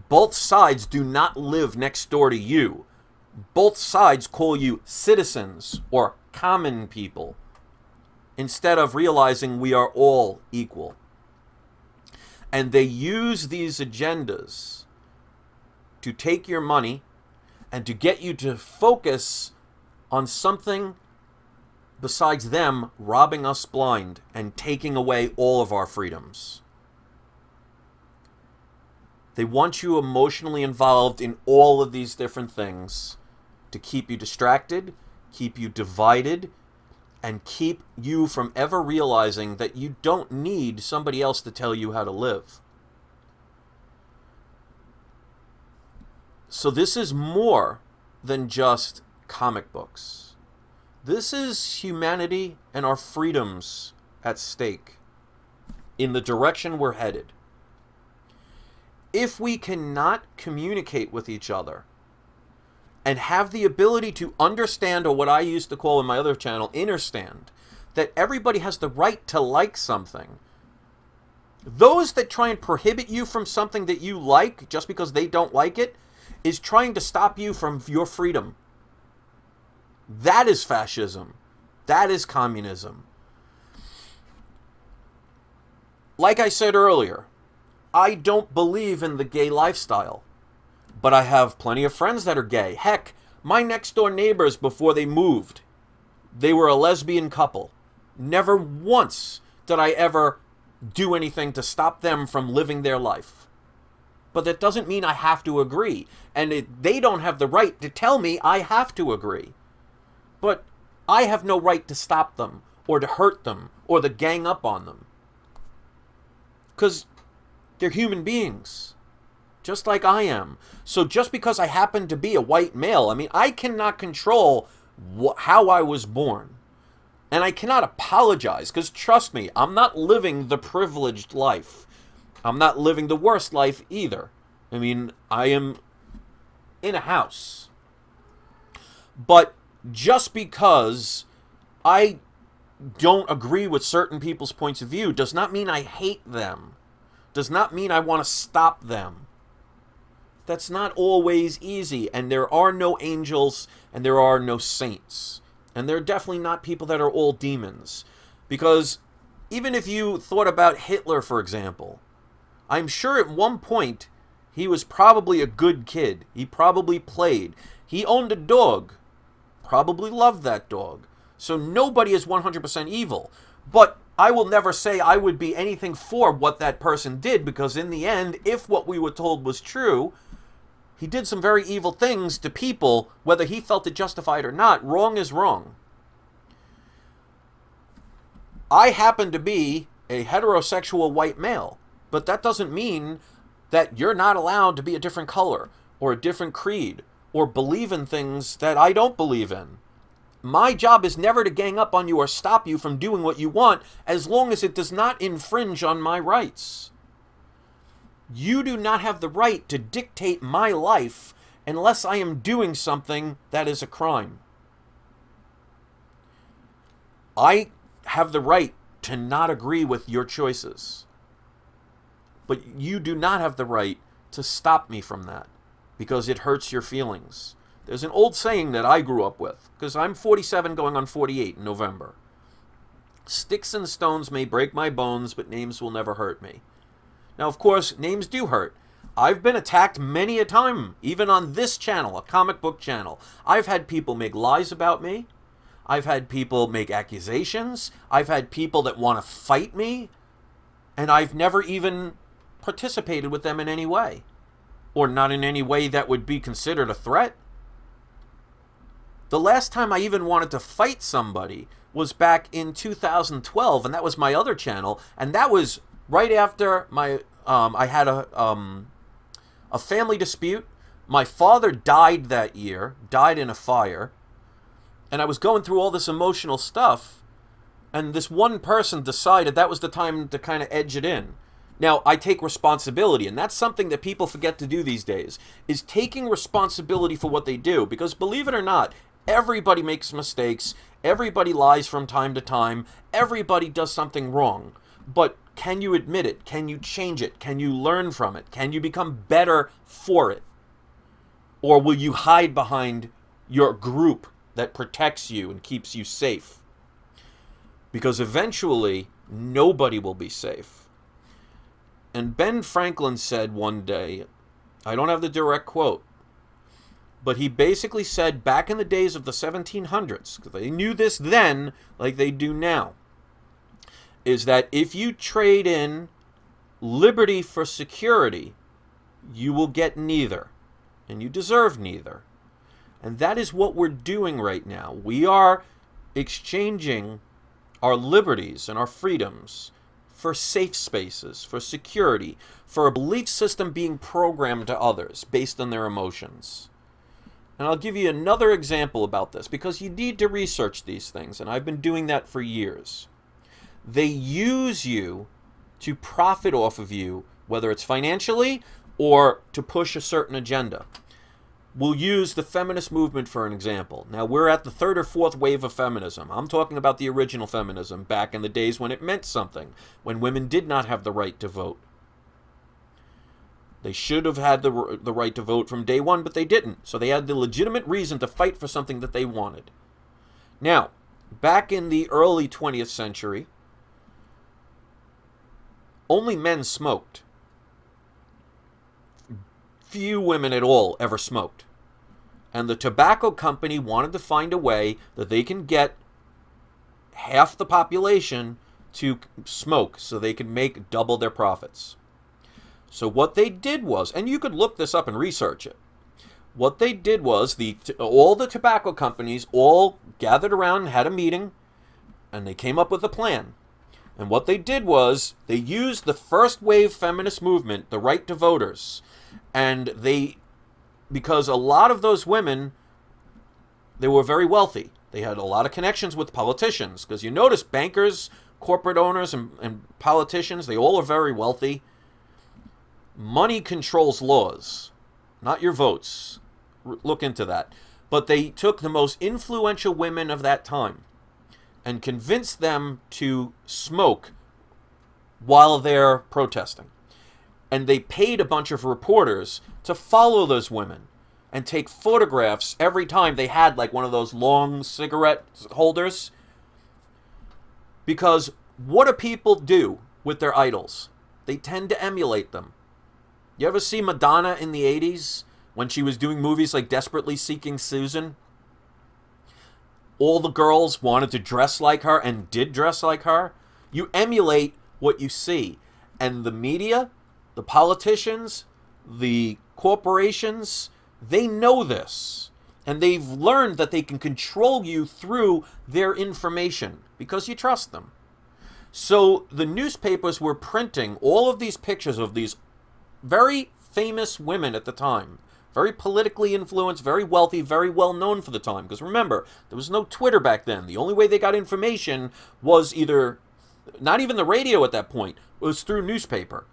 Both sides do not live next door to you. Both sides call you citizens or common people, instead of realizing we are all equal. And they use these agendas to take your money and to get you to focus on something besides them robbing us blind and taking away all of our freedoms. They want you emotionally involved in all of these different things to keep you distracted, keep you divided, and keep you from ever realizing that you don't need somebody else to tell you how to live. So this is more than just comic books. This is humanity and our freedoms at stake in the direction we're headed. If we cannot communicate with each other and have the ability to understand, or what I used to call in my other channel, understand, that everybody has the right to like something, those that try and prohibit you from something that you like just because they don't like it is trying to stop you from your freedom. That is fascism. That is communism. Like I said earlier, I don't believe in the gay lifestyle, but I have plenty of friends that are gay. Heck, my next door neighbors, before they moved, they were a lesbian couple. Never once did I ever do anything to stop them from living their life. But that doesn't mean I have to agree. And they don't have the right to tell me I have to agree. But I have no right to stop them, or to hurt them, or to gang up on them. Because they're human beings, just like I am. So just because I happen to be a white male, I mean, I cannot control how I was born. And I cannot apologize, because trust me, I'm not living the privileged life. I'm not living the worst life either. I mean, I am in a house. But just because I don't agree with certain people's points of view does not mean I hate them. Does not mean I want to stop them. That's not always easy, and there are no angels and there are no saints. And there are definitely not people that are all demons. Because even if you thought about Hitler, for example, I'm sure at one point he was probably a good kid. He probably played. He owned a dog. Probably loved that dog. So nobody is 100% evil. But I will never say I would be anything for what that person did, because in the end, if what we were told was true, he did some very evil things to people, whether he felt it justified or not. Wrong is wrong. I happen to be a heterosexual white male, but that doesn't mean that you're not allowed to be a different color, or a different creed, or believe in things that I don't believe in. My job is never to gang up on you or stop you from doing what you want, as long as it does not infringe on my rights. You do not have the right to dictate my life unless I am doing something that is a crime. I have the right to not agree with your choices. But you do not have the right to stop me from that, because it hurts your feelings. There's an old saying that I grew up with, because I'm 47 going on 48 in November. Sticks and stones may break my bones, but names will never hurt me. Now, of course, names do hurt. I've been attacked many a time, even on this channel, a comic book channel. I've had people make lies about me. I've had people make accusations. I've had people that want to fight me. And I've never even participated with them in any way. Or not in any way that would be considered a threat. The last time I even wanted to fight somebody was back in 2012, and that was my other channel, and that was right after I had a family dispute. My father died that year, died in a fire, and I was going through all this emotional stuff, and this one person decided that was the time to kind of edge it in. Now, I take responsibility, and that's something that people forget to do these days, is taking responsibility for what they do, because believe it or not, everybody makes mistakes, everybody lies from time to time, everybody does something wrong. But can you admit it? Can you change it? Can you learn from it? Can you become better for it? Or will you hide behind your group that protects you and keeps you safe? Because eventually, nobody will be safe. And Ben Franklin said one day, I don't have the direct quote, but he basically said back in the days of the 1700s, because they knew this then like they do now, is that if you trade in liberty for security, you will get neither, and you deserve neither. And that is what we're doing right now. We are exchanging our liberties and our freedoms for safe spaces, for security, for a belief system being programmed to others based on their emotions. And I'll give you another example about this, because you need to research these things, and I've been doing that for years. They use you to profit off of you, whether it's financially or to push a certain agenda. We'll use the feminist movement for an example. Now, we're at the third or fourth wave of feminism. I'm talking about the original feminism back in the days when it meant something, when women did not have the right to vote. They should have had the right to vote from day one, but they didn't. So they had the legitimate reason to fight for something that they wanted. Now, back in the early 20th century, only men smoked. Few women at all ever smoked. And the tobacco company wanted to find a way that they can get half the population to smoke so they can make double their profits. So what they did was, and you could look this up and research it, what they did was all the tobacco companies all gathered around and had a meeting, and they came up with a plan. And what they did was they used the first wave feminist movement, the right to voters, and because a lot of those women, they were very wealthy. They had a lot of connections with politicians, because you notice bankers, corporate owners, and politicians, they all are very wealthy. Money controls laws, not your votes. Look into that. But they took the most influential women of that time and convinced them to smoke while they're protesting. And they paid a bunch of reporters to follow those women and take photographs every time they had like one of those long cigarette holders. Because what do people do with their idols? They tend to emulate them. You ever see Madonna in the 80s when she was doing movies like Desperately Seeking Susan? All the girls wanted to dress like her and did dress like her. You emulate what you see. And the media, the politicians, the corporations, they know this. And they've learned that they can control you through their information because you trust them. So the newspapers were printing all of these pictures of these very famous women at the time. Very politically influenced, very wealthy, very well known for the time. Because remember, there was no Twitter back then. The only way they got information was either, not even the radio at that point, was through newspaper.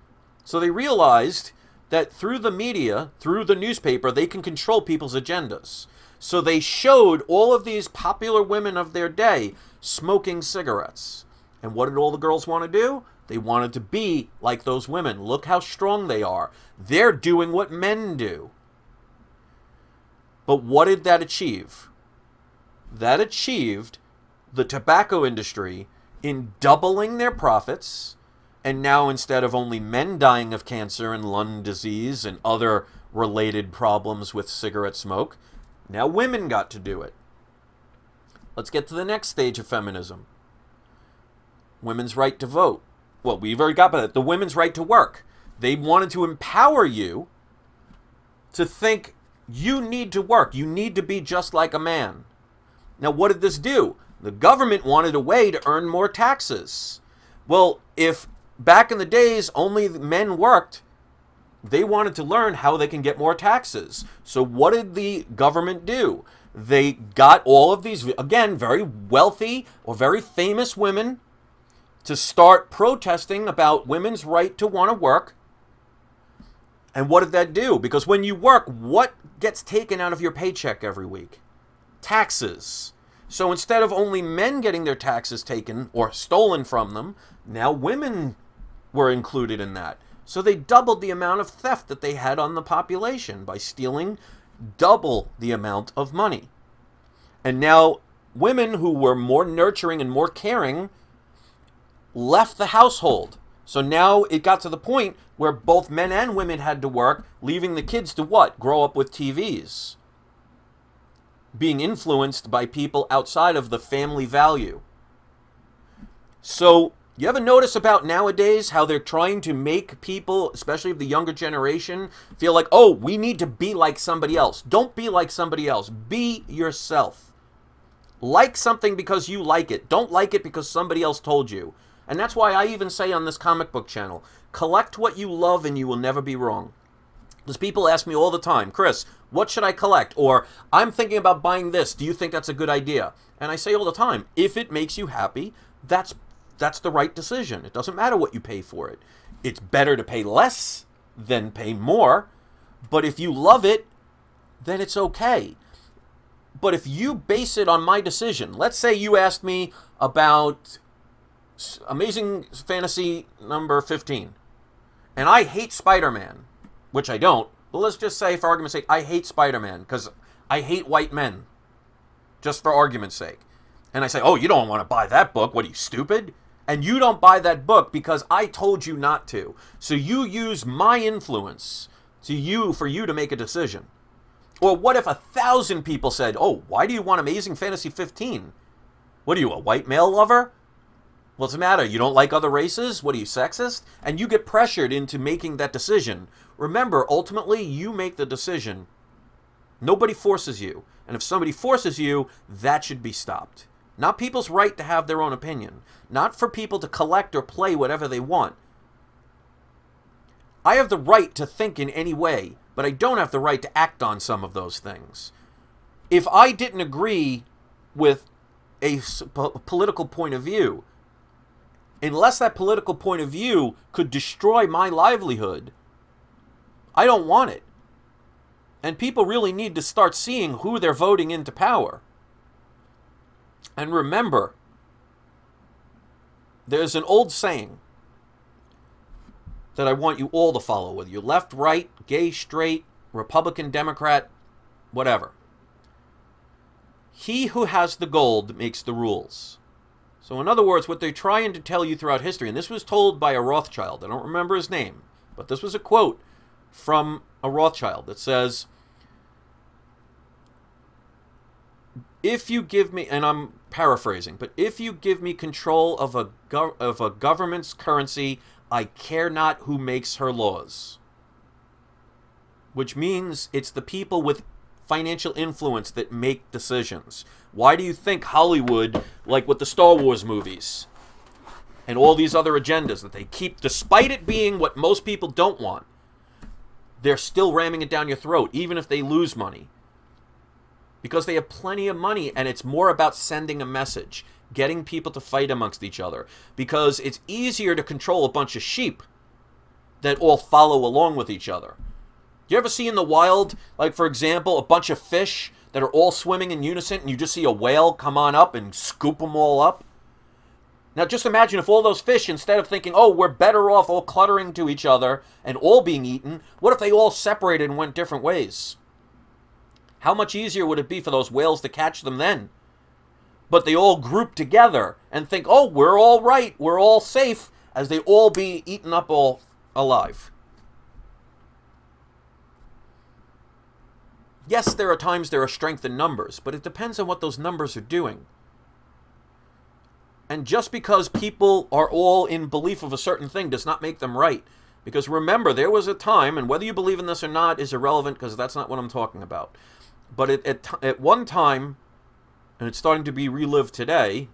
So they realized that through the media, through the newspaper, they can control people's agendas. So they showed all of these popular women of their day smoking cigarettes. And what did all the girls want to do? They wanted to be like those women. Look how strong they are. They're doing what men do. But what did that achieve? That achieved the tobacco industry in doubling their profits. And now instead of only men dying of cancer and lung disease and other related problems with cigarette smoke, now women got to do it. Let's get to the next stage of feminism. Women's right to vote. Well, we've already got that. The women's right to work. They wanted to empower you to think you need to work. You need to be just like a man. Now, what did this do? The government wanted a way to earn more taxes. Well, if back in the days only men worked, they wanted to learn how they can get more taxes. So what did the government do? They got all of these, again, very wealthy or very famous women to start protesting about women's right to want to work. And what did that do? Because when you work, what gets taken out of your paycheck every week? Taxes. So instead of only men getting their taxes taken or stolen from them, now women were included in that. So they doubled the amount of theft that they had on the population by stealing double the amount of money. And now women who were more nurturing and more caring left the household. So now it got to the point where both men and women had to work, leaving the kids to what? Grow up with TVs. Being influenced by people outside of the family value. So you ever notice about nowadays how they're trying to make people, especially the younger generation, feel like, oh, we need to be like somebody else. Don't be like somebody else. Be yourself. Like something because you like it. Don't like it because somebody else told you. And that's why I even say on this comic book channel, collect what you love and you will never be wrong. Because people ask me all the time, Chris, what should I collect? Or, I'm thinking about buying this. Do you think that's a good idea? And I say all the time, if it makes you happy, that's the right decision. It doesn't matter what you pay for it. It's better to pay less than pay more. But if you love it, then it's okay. But if you base it on my decision, let's say you asked me about Amazing Fantasy number 15, and I hate Spider-Man, which I don't, but let's just say, for argument's sake, I hate Spider-Man because I hate white men, just for argument's sake. And I say, oh, you don't want to buy that book. What, are you stupid? And you don't buy that book because I told you not to. So you use my influence for you to make a decision. Or what if 1,000 people said, oh, why do you want Amazing Fantasy 15? What are you, a white male lover? What's the matter? You don't like other races? What are you, sexist? And you get pressured into making that decision. Remember, ultimately, you make the decision. Nobody forces you. And if somebody forces you, that should be stopped. Not people's right to have their own opinion. Not for people to collect or play whatever they want. I have the right to think in any way, but I don't have the right to act on some of those things. If I didn't agree with a political point of view, unless that political point of view could destroy my livelihood, I don't want it. And people really need to start seeing who they're voting into power. And remember, there's an old saying that I want you all to follow, whether you're left, right, gay, straight, Republican, Democrat, whatever. He who has the gold makes the rules. So in other words, what they're trying to tell you throughout history, and this was told by a Rothschild, I don't remember his name, but this was a quote from a Rothschild that says, if you give me, and I'm paraphrasing, but if you give me control of a government's currency, I care not who makes her laws. Which means it's the people with financial influence that make decisions. Why do you think Hollywood, like with the Star Wars movies, and all these other agendas that they keep, despite it being what most people don't want, they're still ramming it down your throat, even if they lose money? Because they have plenty of money, and it's more about sending a message, getting people to fight amongst each other. Because it's easier to control a bunch of sheep that all follow along with each other. You ever see in the wild, like for example, a bunch of fish that are all swimming in unison, and you just see a whale come on up and scoop them all up? Now just imagine if all those fish, instead of thinking, oh, we're better off all cluttering to each other and all being eaten, what if they all separated and went different ways? How much easier would it be for those whales to catch them then? But they all group together and think, oh, we're all right, we're all safe, as they all be eaten up all alive. Yes, there are times there are strength in numbers, but it depends on what those numbers are doing. And just because people are all in belief of a certain thing does not make them right. Because remember, there was a time, and whether you believe in this or not is irrelevant, because that's not what I'm talking about. But at one time, and it's starting to be relived today,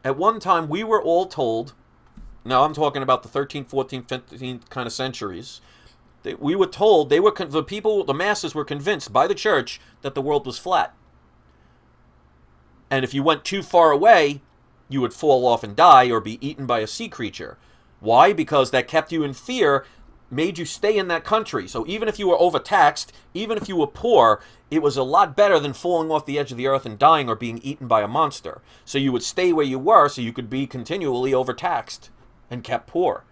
at one time we were all told, now I'm talking about the 13th, 14th, 15th kind of centuries, that we were told, the masses were convinced by the church that the world was flat. And if you went too far away, you would fall off and die or be eaten by a sea creature. Why? Because that kept you in fear, made you stay in that country. So even if you were overtaxed, even if you were poor, it was a lot better than falling off the edge of the earth and dying or being eaten by a monster. So you would stay where you were so you could be continually overtaxed and kept poor.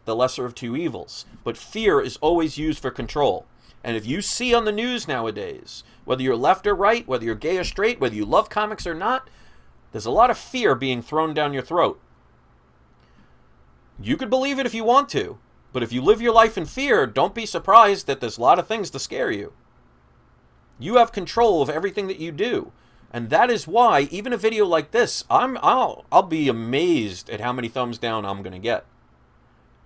The lesser of two evils. But fear is always used for control. And if you see on the news nowadays, whether you're left or right, whether you're gay or straight, whether you love comics or not, there's a lot of fear being thrown down your throat. You could believe it if you want to, but if you live your life in fear, don't be surprised that there's a lot of things to scare you. You have control of everything that you do. And that is why, even a video like this, I'll be amazed at how many thumbs down I'm going to get.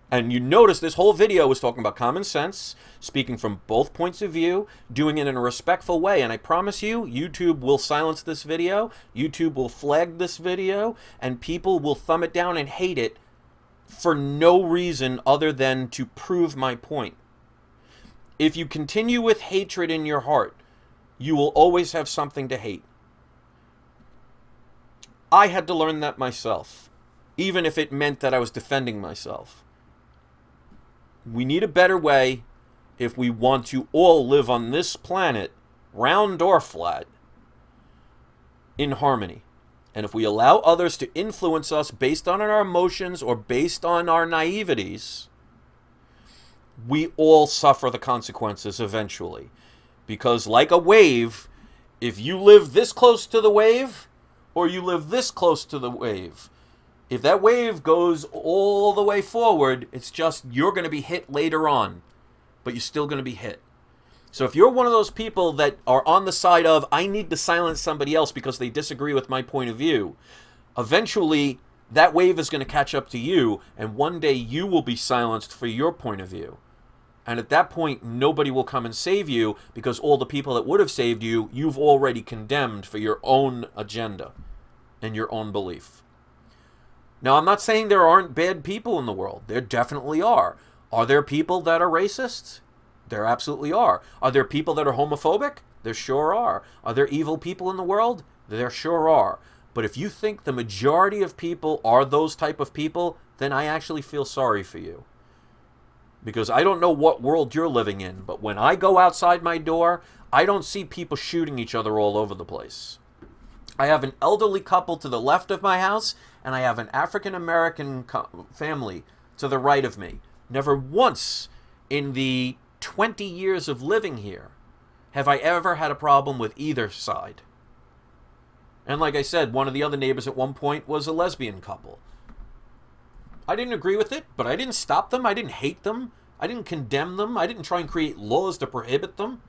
And you notice this whole video was talking about common sense, speaking from both points of view, doing it in a respectful way. And I promise you, YouTube will silence this video, YouTube will flag this video, and people will thumb it down and hate it for no reason other than to prove my point. If you continue with hatred in your heart, you will always have something to hate. I had to learn that myself, even if it meant that I was defending myself. We need a better way if we want to all live on this planet, round or flat, in harmony. And if we allow others to influence us based on our emotions or based on our naiveties, we all suffer the consequences eventually. Because like a wave, if you live this close to the wave, or you live this close to the wave, if that wave goes all the way forward, it's just you're going to be hit later on, but you're still going to be hit. So if you're one of those people that are on the side of, I need to silence somebody else because they disagree with my point of view, eventually that wave is going to catch up to you, and one day you will be silenced for your point of view. And at that point, nobody will come and save you because all the people that would have saved you, you've already condemned for your own agenda and your own belief. Now, I'm not saying there aren't bad people in the world. There definitely are. Are there people that are racists? There absolutely are. Are there people that are homophobic? There sure are. Are there evil people in the world? There sure are. But if you think the majority of people are those type of people, then I actually feel sorry for you. Because I don't know what world you're living in, but when I go outside my door, I don't see people shooting each other all over the place. I have an elderly couple to the left of my house, and I have an African-American family to the right of me. Never once in the 20 years of living here have I ever had a problem with either side. And like I said, one of the other neighbors at one point was a lesbian couple. I didn't agree with it, but I didn't stop them. I didn't hate them. I didn't condemn them. I didn't try and create laws to prohibit them.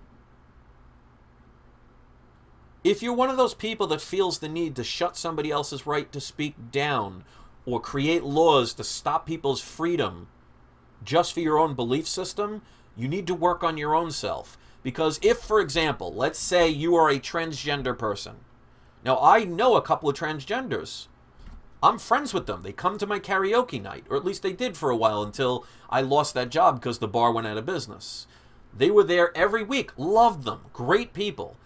If you're one of those people that feels the need to shut somebody else's right to speak down or create laws to stop people's freedom just for your own belief system, you need to work on your own self. Because if, for example, let's say you are a transgender person. Now, I know a couple of transgenders. I'm friends with them. They come to my karaoke night, or at least they did for a while until I lost that job because the bar went out of business. They were there every week. Loved them. Great people.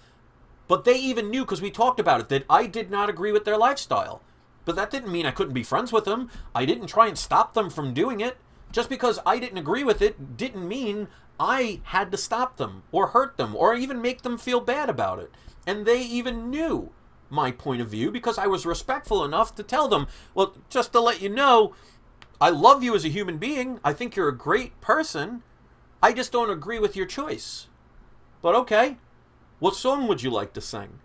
But they even knew, because we talked about it, that I did not agree with their lifestyle. But that didn't mean I couldn't be friends with them. I didn't try and stop them from doing it. Just because I didn't agree with it didn't mean I had to stop them or hurt them or even make them feel bad about it. And they even knew my point of view because I was respectful enough to tell them, well, just to let you know, I love you as a human being. I think you're a great person. I just don't agree with your choice. But okay. What song would you like to sing?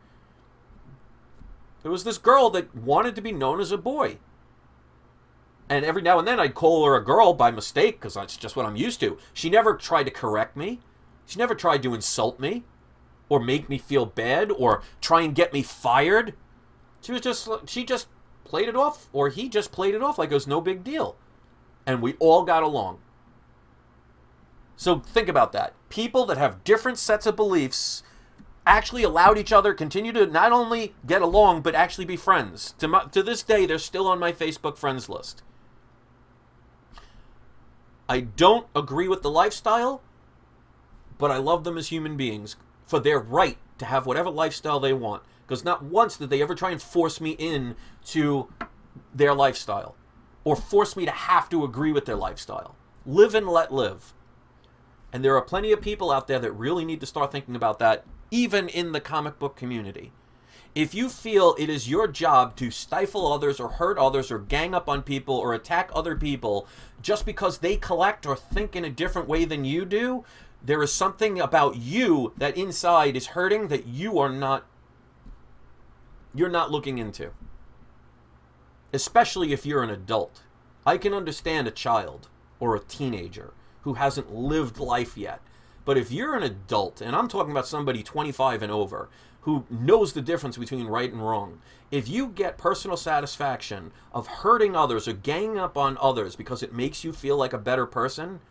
There was this girl that wanted to be known as a boy. And every now and then I'd call her a girl by mistake because that's just what I'm used to. She never tried to correct me. She never tried to insult me or make me feel bad or try and get me fired. She just played it off, or he just played it off like it was no big deal. And we all got along. So think about that. People that have different sets of beliefs actually allowed each other continue to not only get along, but actually be friends. To this day, they're still on my Facebook friends list. I don't agree with the lifestyle, but I love them as human beings for their right to have whatever lifestyle they want. Because not once did they ever try and force me in to their lifestyle or force me to have to agree with their lifestyle. Live and let live. And there are plenty of people out there that really need to start thinking about that, even in the comic book community. If you feel it is your job to stifle others or hurt others or gang up on people or attack other people just because they collect or think in a different way than you do, there is something about you that inside is hurting that you're not looking into. Especially if you're an adult. I can understand a child or a teenager who hasn't lived life yet. But if you're an adult, and I'm talking about somebody 25 and over, who knows the difference between right and wrong, if you get personal satisfaction of hurting others or ganging up on others because it makes you feel like a better person,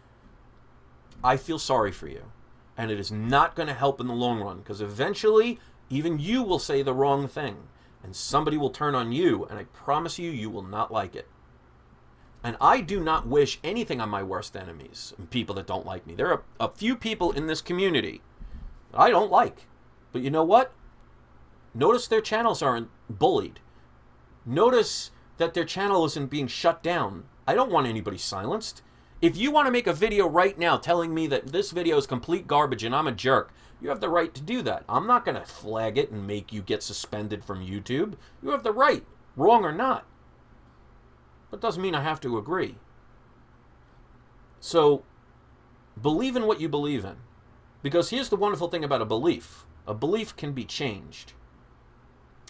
I feel sorry for you. And it is not going to help in the long run, because eventually even you will say the wrong thing and somebody will turn on you, and I promise you, you will not like it. And I do not wish anything on my worst enemies and people that don't like me. There are a few people in this community that I don't like. But you know what? Notice their channels aren't bullied. Notice that their channel isn't being shut down. I don't want anybody silenced. If you want to make a video right now telling me that this video is complete garbage and I'm a jerk, you have the right to do that. I'm not going to flag it and make you get suspended from YouTube. You have the right, wrong or not. But doesn't mean I have to agree. So, believe in what you believe in. Because here's the wonderful thing about a belief. A belief can be changed.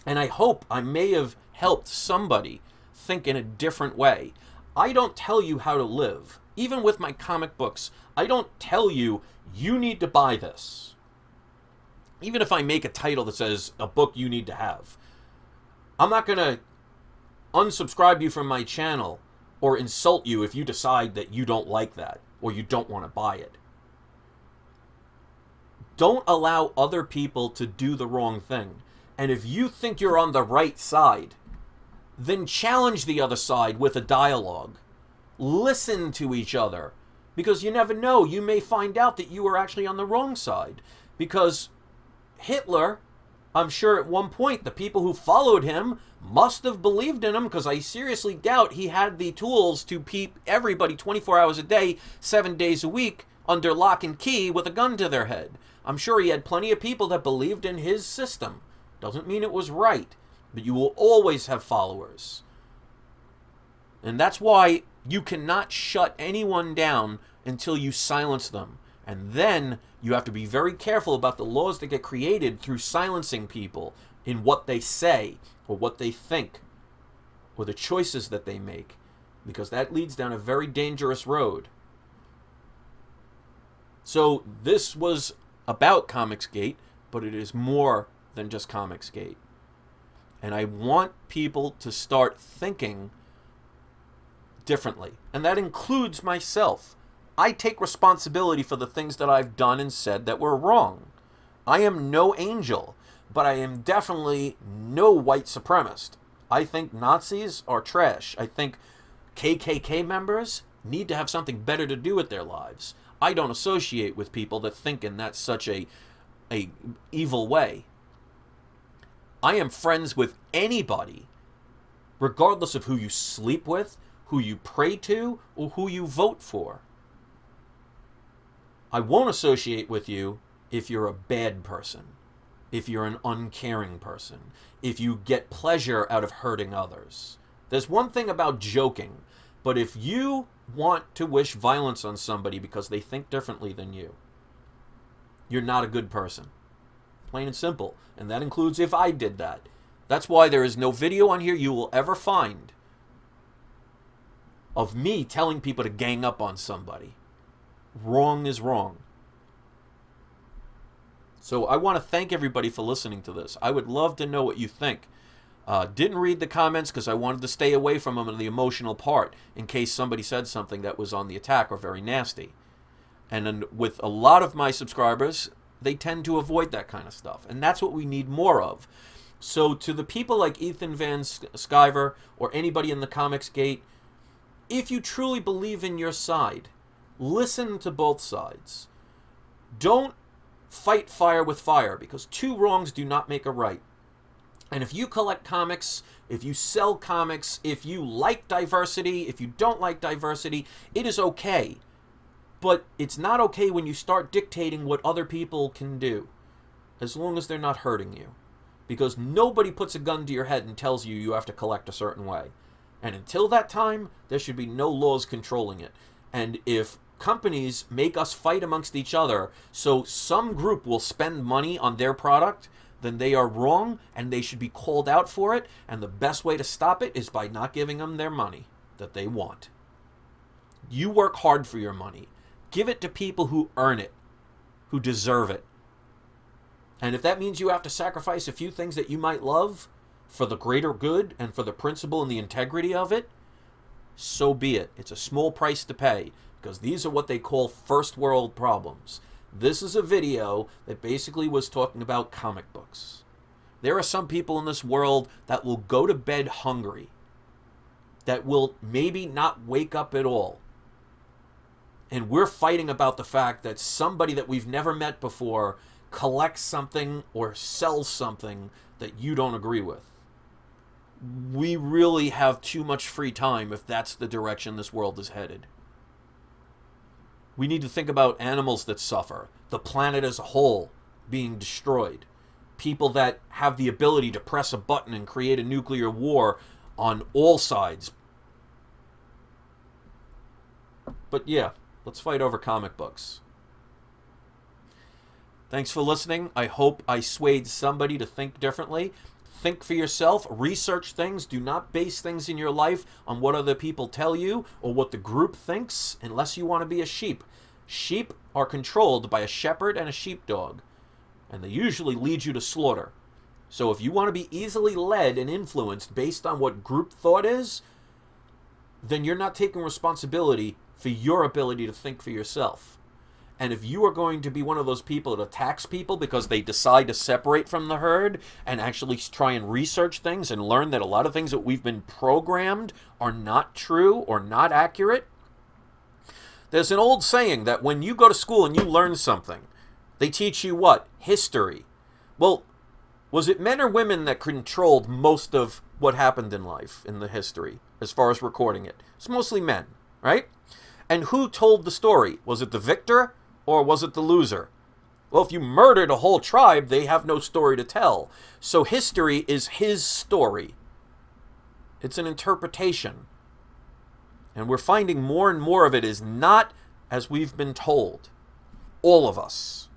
And I hope I may have helped somebody think in a different way. I don't tell you how to live. Even with my comic books, I don't tell you, you need to buy this. Even if I make a title that says, a book you need to have. I'm not going to unsubscribe you from my channel or insult you if you decide that you don't like that or you don't want to buy it. Don't allow other people to do the wrong thing. And if you think you're on the right side, then challenge the other side with a dialogue. Listen to each other. Because you never know, you may find out that you were actually on the wrong side. Because Hitler, I'm sure at one point, the people who followed him must have believed in him, because I seriously doubt he had the tools to keep everybody 24 hours a day, 7 days a week, under lock and key with a gun to their head. I'm sure he had plenty of people that believed in his system. Doesn't mean it was right, but you will always have followers. And that's why you cannot shut anyone down until you silence them. And then you have to be very careful about the laws that get created through silencing people in what they say or what they think or the choices that they make, because that leads down a very dangerous road. So this was about comicsgate, but it is more than just comicsgate. And I want people to start thinking differently. And that includes myself. I take responsibility for the things that I've done and said that were wrong. I am no angel, but I am definitely no white supremacist. I think Nazis are trash. I think KKK members need to have something better to do with their lives. I don't associate with people that think in that such a evil way. I am friends with anybody, regardless of who you sleep with, who you pray to, or who you vote for. I won't associate with you if you're a bad person, if you're an uncaring person, if you get pleasure out of hurting others. There's one thing about joking, but if you want to wish violence on somebody because they think differently than you, you're not a good person. Plain and simple. And that includes if I did that. That's why there is no video on here you will ever find of me telling people to gang up on somebody. Wrong is wrong. So I want to thank everybody for listening to this. I would love to know what you think. Didn't read the comments because I wanted to stay away from them in the emotional part in case somebody said something that was on the attack or very nasty. And then with a lot of my subscribers, they tend to avoid that kind of stuff. And that's what we need more of. So to the people like Ethan Van Sciver or anybody in the comicsgate, if you truly believe in your side, listen to both sides. Don't fight fire with fire, because two wrongs do not make a right. And if you collect comics, if you sell comics, if you like diversity, if you don't like diversity, it is okay. But it's not okay when you start dictating what other people can do, as long as they're not hurting you. Because nobody puts a gun to your head and tells you you have to collect a certain way. And until that time, there should be no laws controlling it. And if companies make us fight amongst each other so some group will spend money on their product, then they are wrong and they should be called out for it. And the best way to stop it is by not giving them their money that they want. You work hard for your money. Give it to people who earn it, who deserve it. And if that means you have to sacrifice a few things that you might love for the greater good and for the principle and the integrity of it, so be it. It's a small price to pay, because these are what they call first world problems. This is a video that basically was talking about comic books. There are some people in this world that will go to bed hungry, that will maybe not wake up at all. And we're fighting about the fact that somebody that we've never met before collects something or sells something that you don't agree with. We really have too much free time if that's the direction this world is headed. We need to think about animals that suffer, the planet as a whole being destroyed, people that have the ability to press a button and create a nuclear war on all sides. But yeah, let's fight over comic books. Thanks for listening. I hope I swayed somebody to think differently. Think for yourself. Research things. Do not base things in your life on what other people tell you or what the group thinks, unless you want to be a sheep. Sheep are controlled by a shepherd and a sheepdog, and they usually lead you to slaughter. So if you want to be easily led and influenced based on what group thought is, then you're not taking responsibility for your ability to think for yourself. And if you are going to be one of those people that attacks people because they decide to separate from the herd and actually try and research things and learn that a lot of things that we've been programmed are not true or not accurate, there's an old saying that when you go to school and you learn something, they teach you what? History. Well, was it men or women that controlled most of what happened in life, in the history, as far as recording it? It's mostly men, right? And who told the story? Was it the victor or was it the loser? Well, if you murdered a whole tribe, they have no story to tell. So history is his story. It's an interpretation. And we're finding more and more of it is not as we've been told. All of us.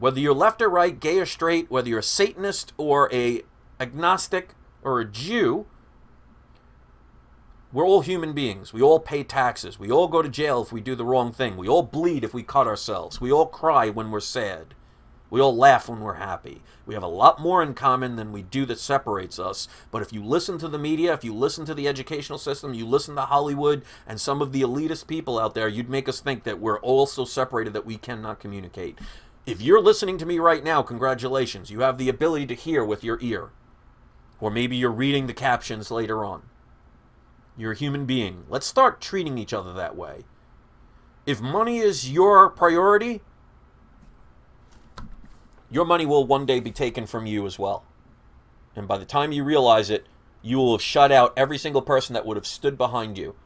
Whether you're left or right, gay or straight, whether you're a Satanist or a agnostic or a Jew, we're all human beings. We all pay taxes. We all go to jail if we do the wrong thing. We all bleed if we cut ourselves. We all cry when we're sad. We all laugh when we're happy. We have a lot more in common than we do that separates us. But if you listen to the media, if you listen to the educational system, you listen to Hollywood and some of the elitist people out there, you'd make us think that we're all so separated that we cannot communicate. If you're listening to me right now, congratulations. You have the ability to hear with your ear. Or maybe you're reading the captions later on. You're a human being. Let's start treating each other that way. If money is your priority, your money will one day be taken from you as well. And by the time you realize it, you will have shut out every single person that would have stood behind you.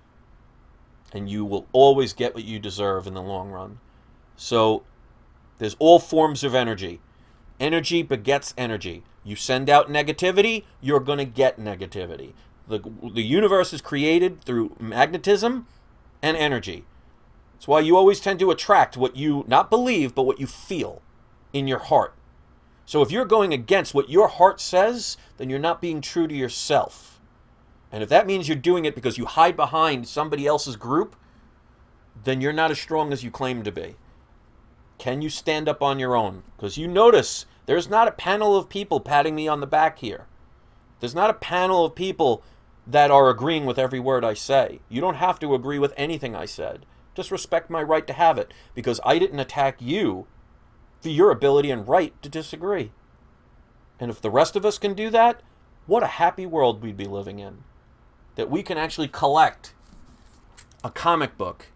And you will always get what you deserve in the long run. So, there's all forms of energy. Energy begets energy. You send out negativity, you're going to get negativity. The universe is created through magnetism and energy. That's why you always tend to attract what you not believe, but what you feel in your heart. So if you're going against what your heart says, then you're not being true to yourself. And if that means you're doing it because you hide behind somebody else's group, then you're not as strong as you claim to be. Can you stand up on your own? Because you notice there's not a panel of people patting me on the back here. There's not a panel of people that are agreeing with every word I say. You don't have to agree with anything I said. Just respect my right to have it, because I didn't attack you for your ability and right to disagree. And if the rest of us can do that, what a happy world we'd be living in. That we can actually collect a comic book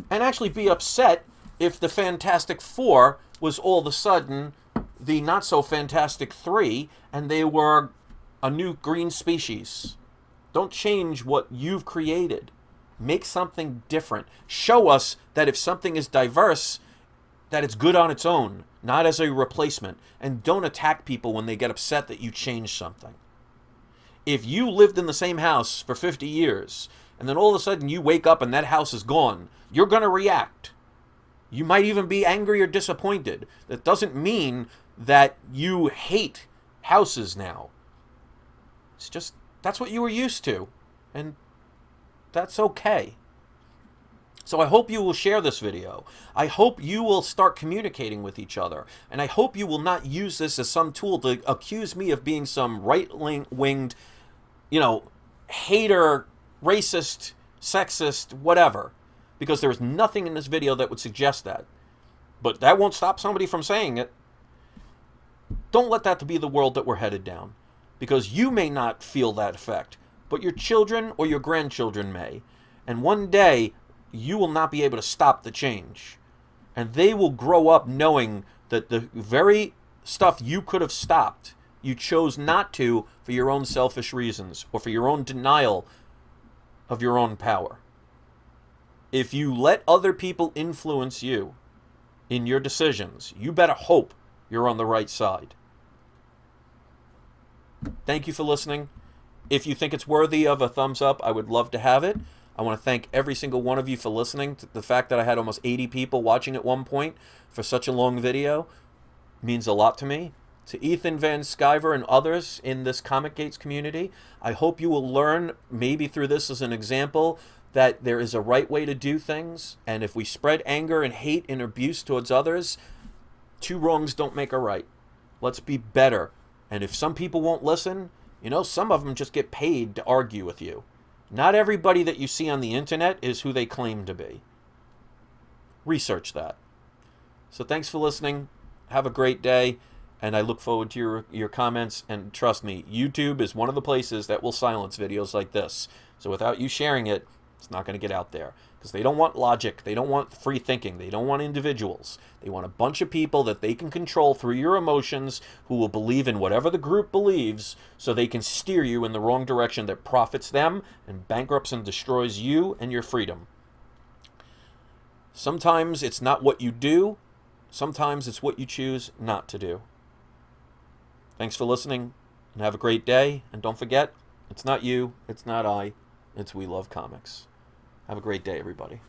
and actually be upset if the Fantastic Four was all of a sudden the not-so-fantastic three, and they were a new green species. Don't change what you've created. Make something different. Show us that if something is diverse, that it's good on its own, not as a replacement. And don't attack people when they get upset that you changed something. If you lived in the same house for 50 years, and then all of a sudden you wake up and that house is gone, you're going to react. You might even be angry or disappointed. That doesn't mean that you hate houses now. It's just, that's what you were used to. And that's okay. So I hope you will share this video. I hope you will start communicating with each other. And I hope you will not use this as some tool to accuse me of being some right-winged, hater, racist, sexist, whatever. Because there's nothing in this video that would suggest that. But that won't stop somebody from saying it. Don't let that be the world that we're headed down. Because you may not feel that effect, but your children or your grandchildren may. And one day, you will not be able to stop the change. And they will grow up knowing that the very stuff you could have stopped, you chose not to for your own selfish reasons or for your own denial of your own power. If you let other people influence you in your decisions, you better hope you're on the right side. Thank you for listening. If you think it's worthy of a thumbs up, I would love to have it. I want to thank every single one of you for listening. The fact that I had almost 80 people watching at one point for such a long video means a lot to me. To Ethan Van Sciver and others in this comicsgate community, I hope you will learn, maybe through this as an example, that there is a right way to do things. And if we spread anger and hate and abuse towards others, two wrongs don't make a right. Let's be better. And if some people won't listen, some of them just get paid to argue with you. Not everybody that you see on the internet is who they claim to be. Research that. So thanks for listening. Have a great day. And I look forward to your comments. And trust me, YouTube is one of the places that will silence videos like this. So without you sharing it, it's not going to get out there. Because they don't want logic. They don't want free thinking. They don't want individuals. They want a bunch of people that they can control through your emotions who will believe in whatever the group believes so they can steer you in the wrong direction that profits them and bankrupts and destroys you and your freedom. Sometimes it's not what you do. Sometimes it's what you choose not to do. Thanks for listening and have a great day. And don't forget, it's not you, it's not I, it's We Love Comics. Have a great day, everybody.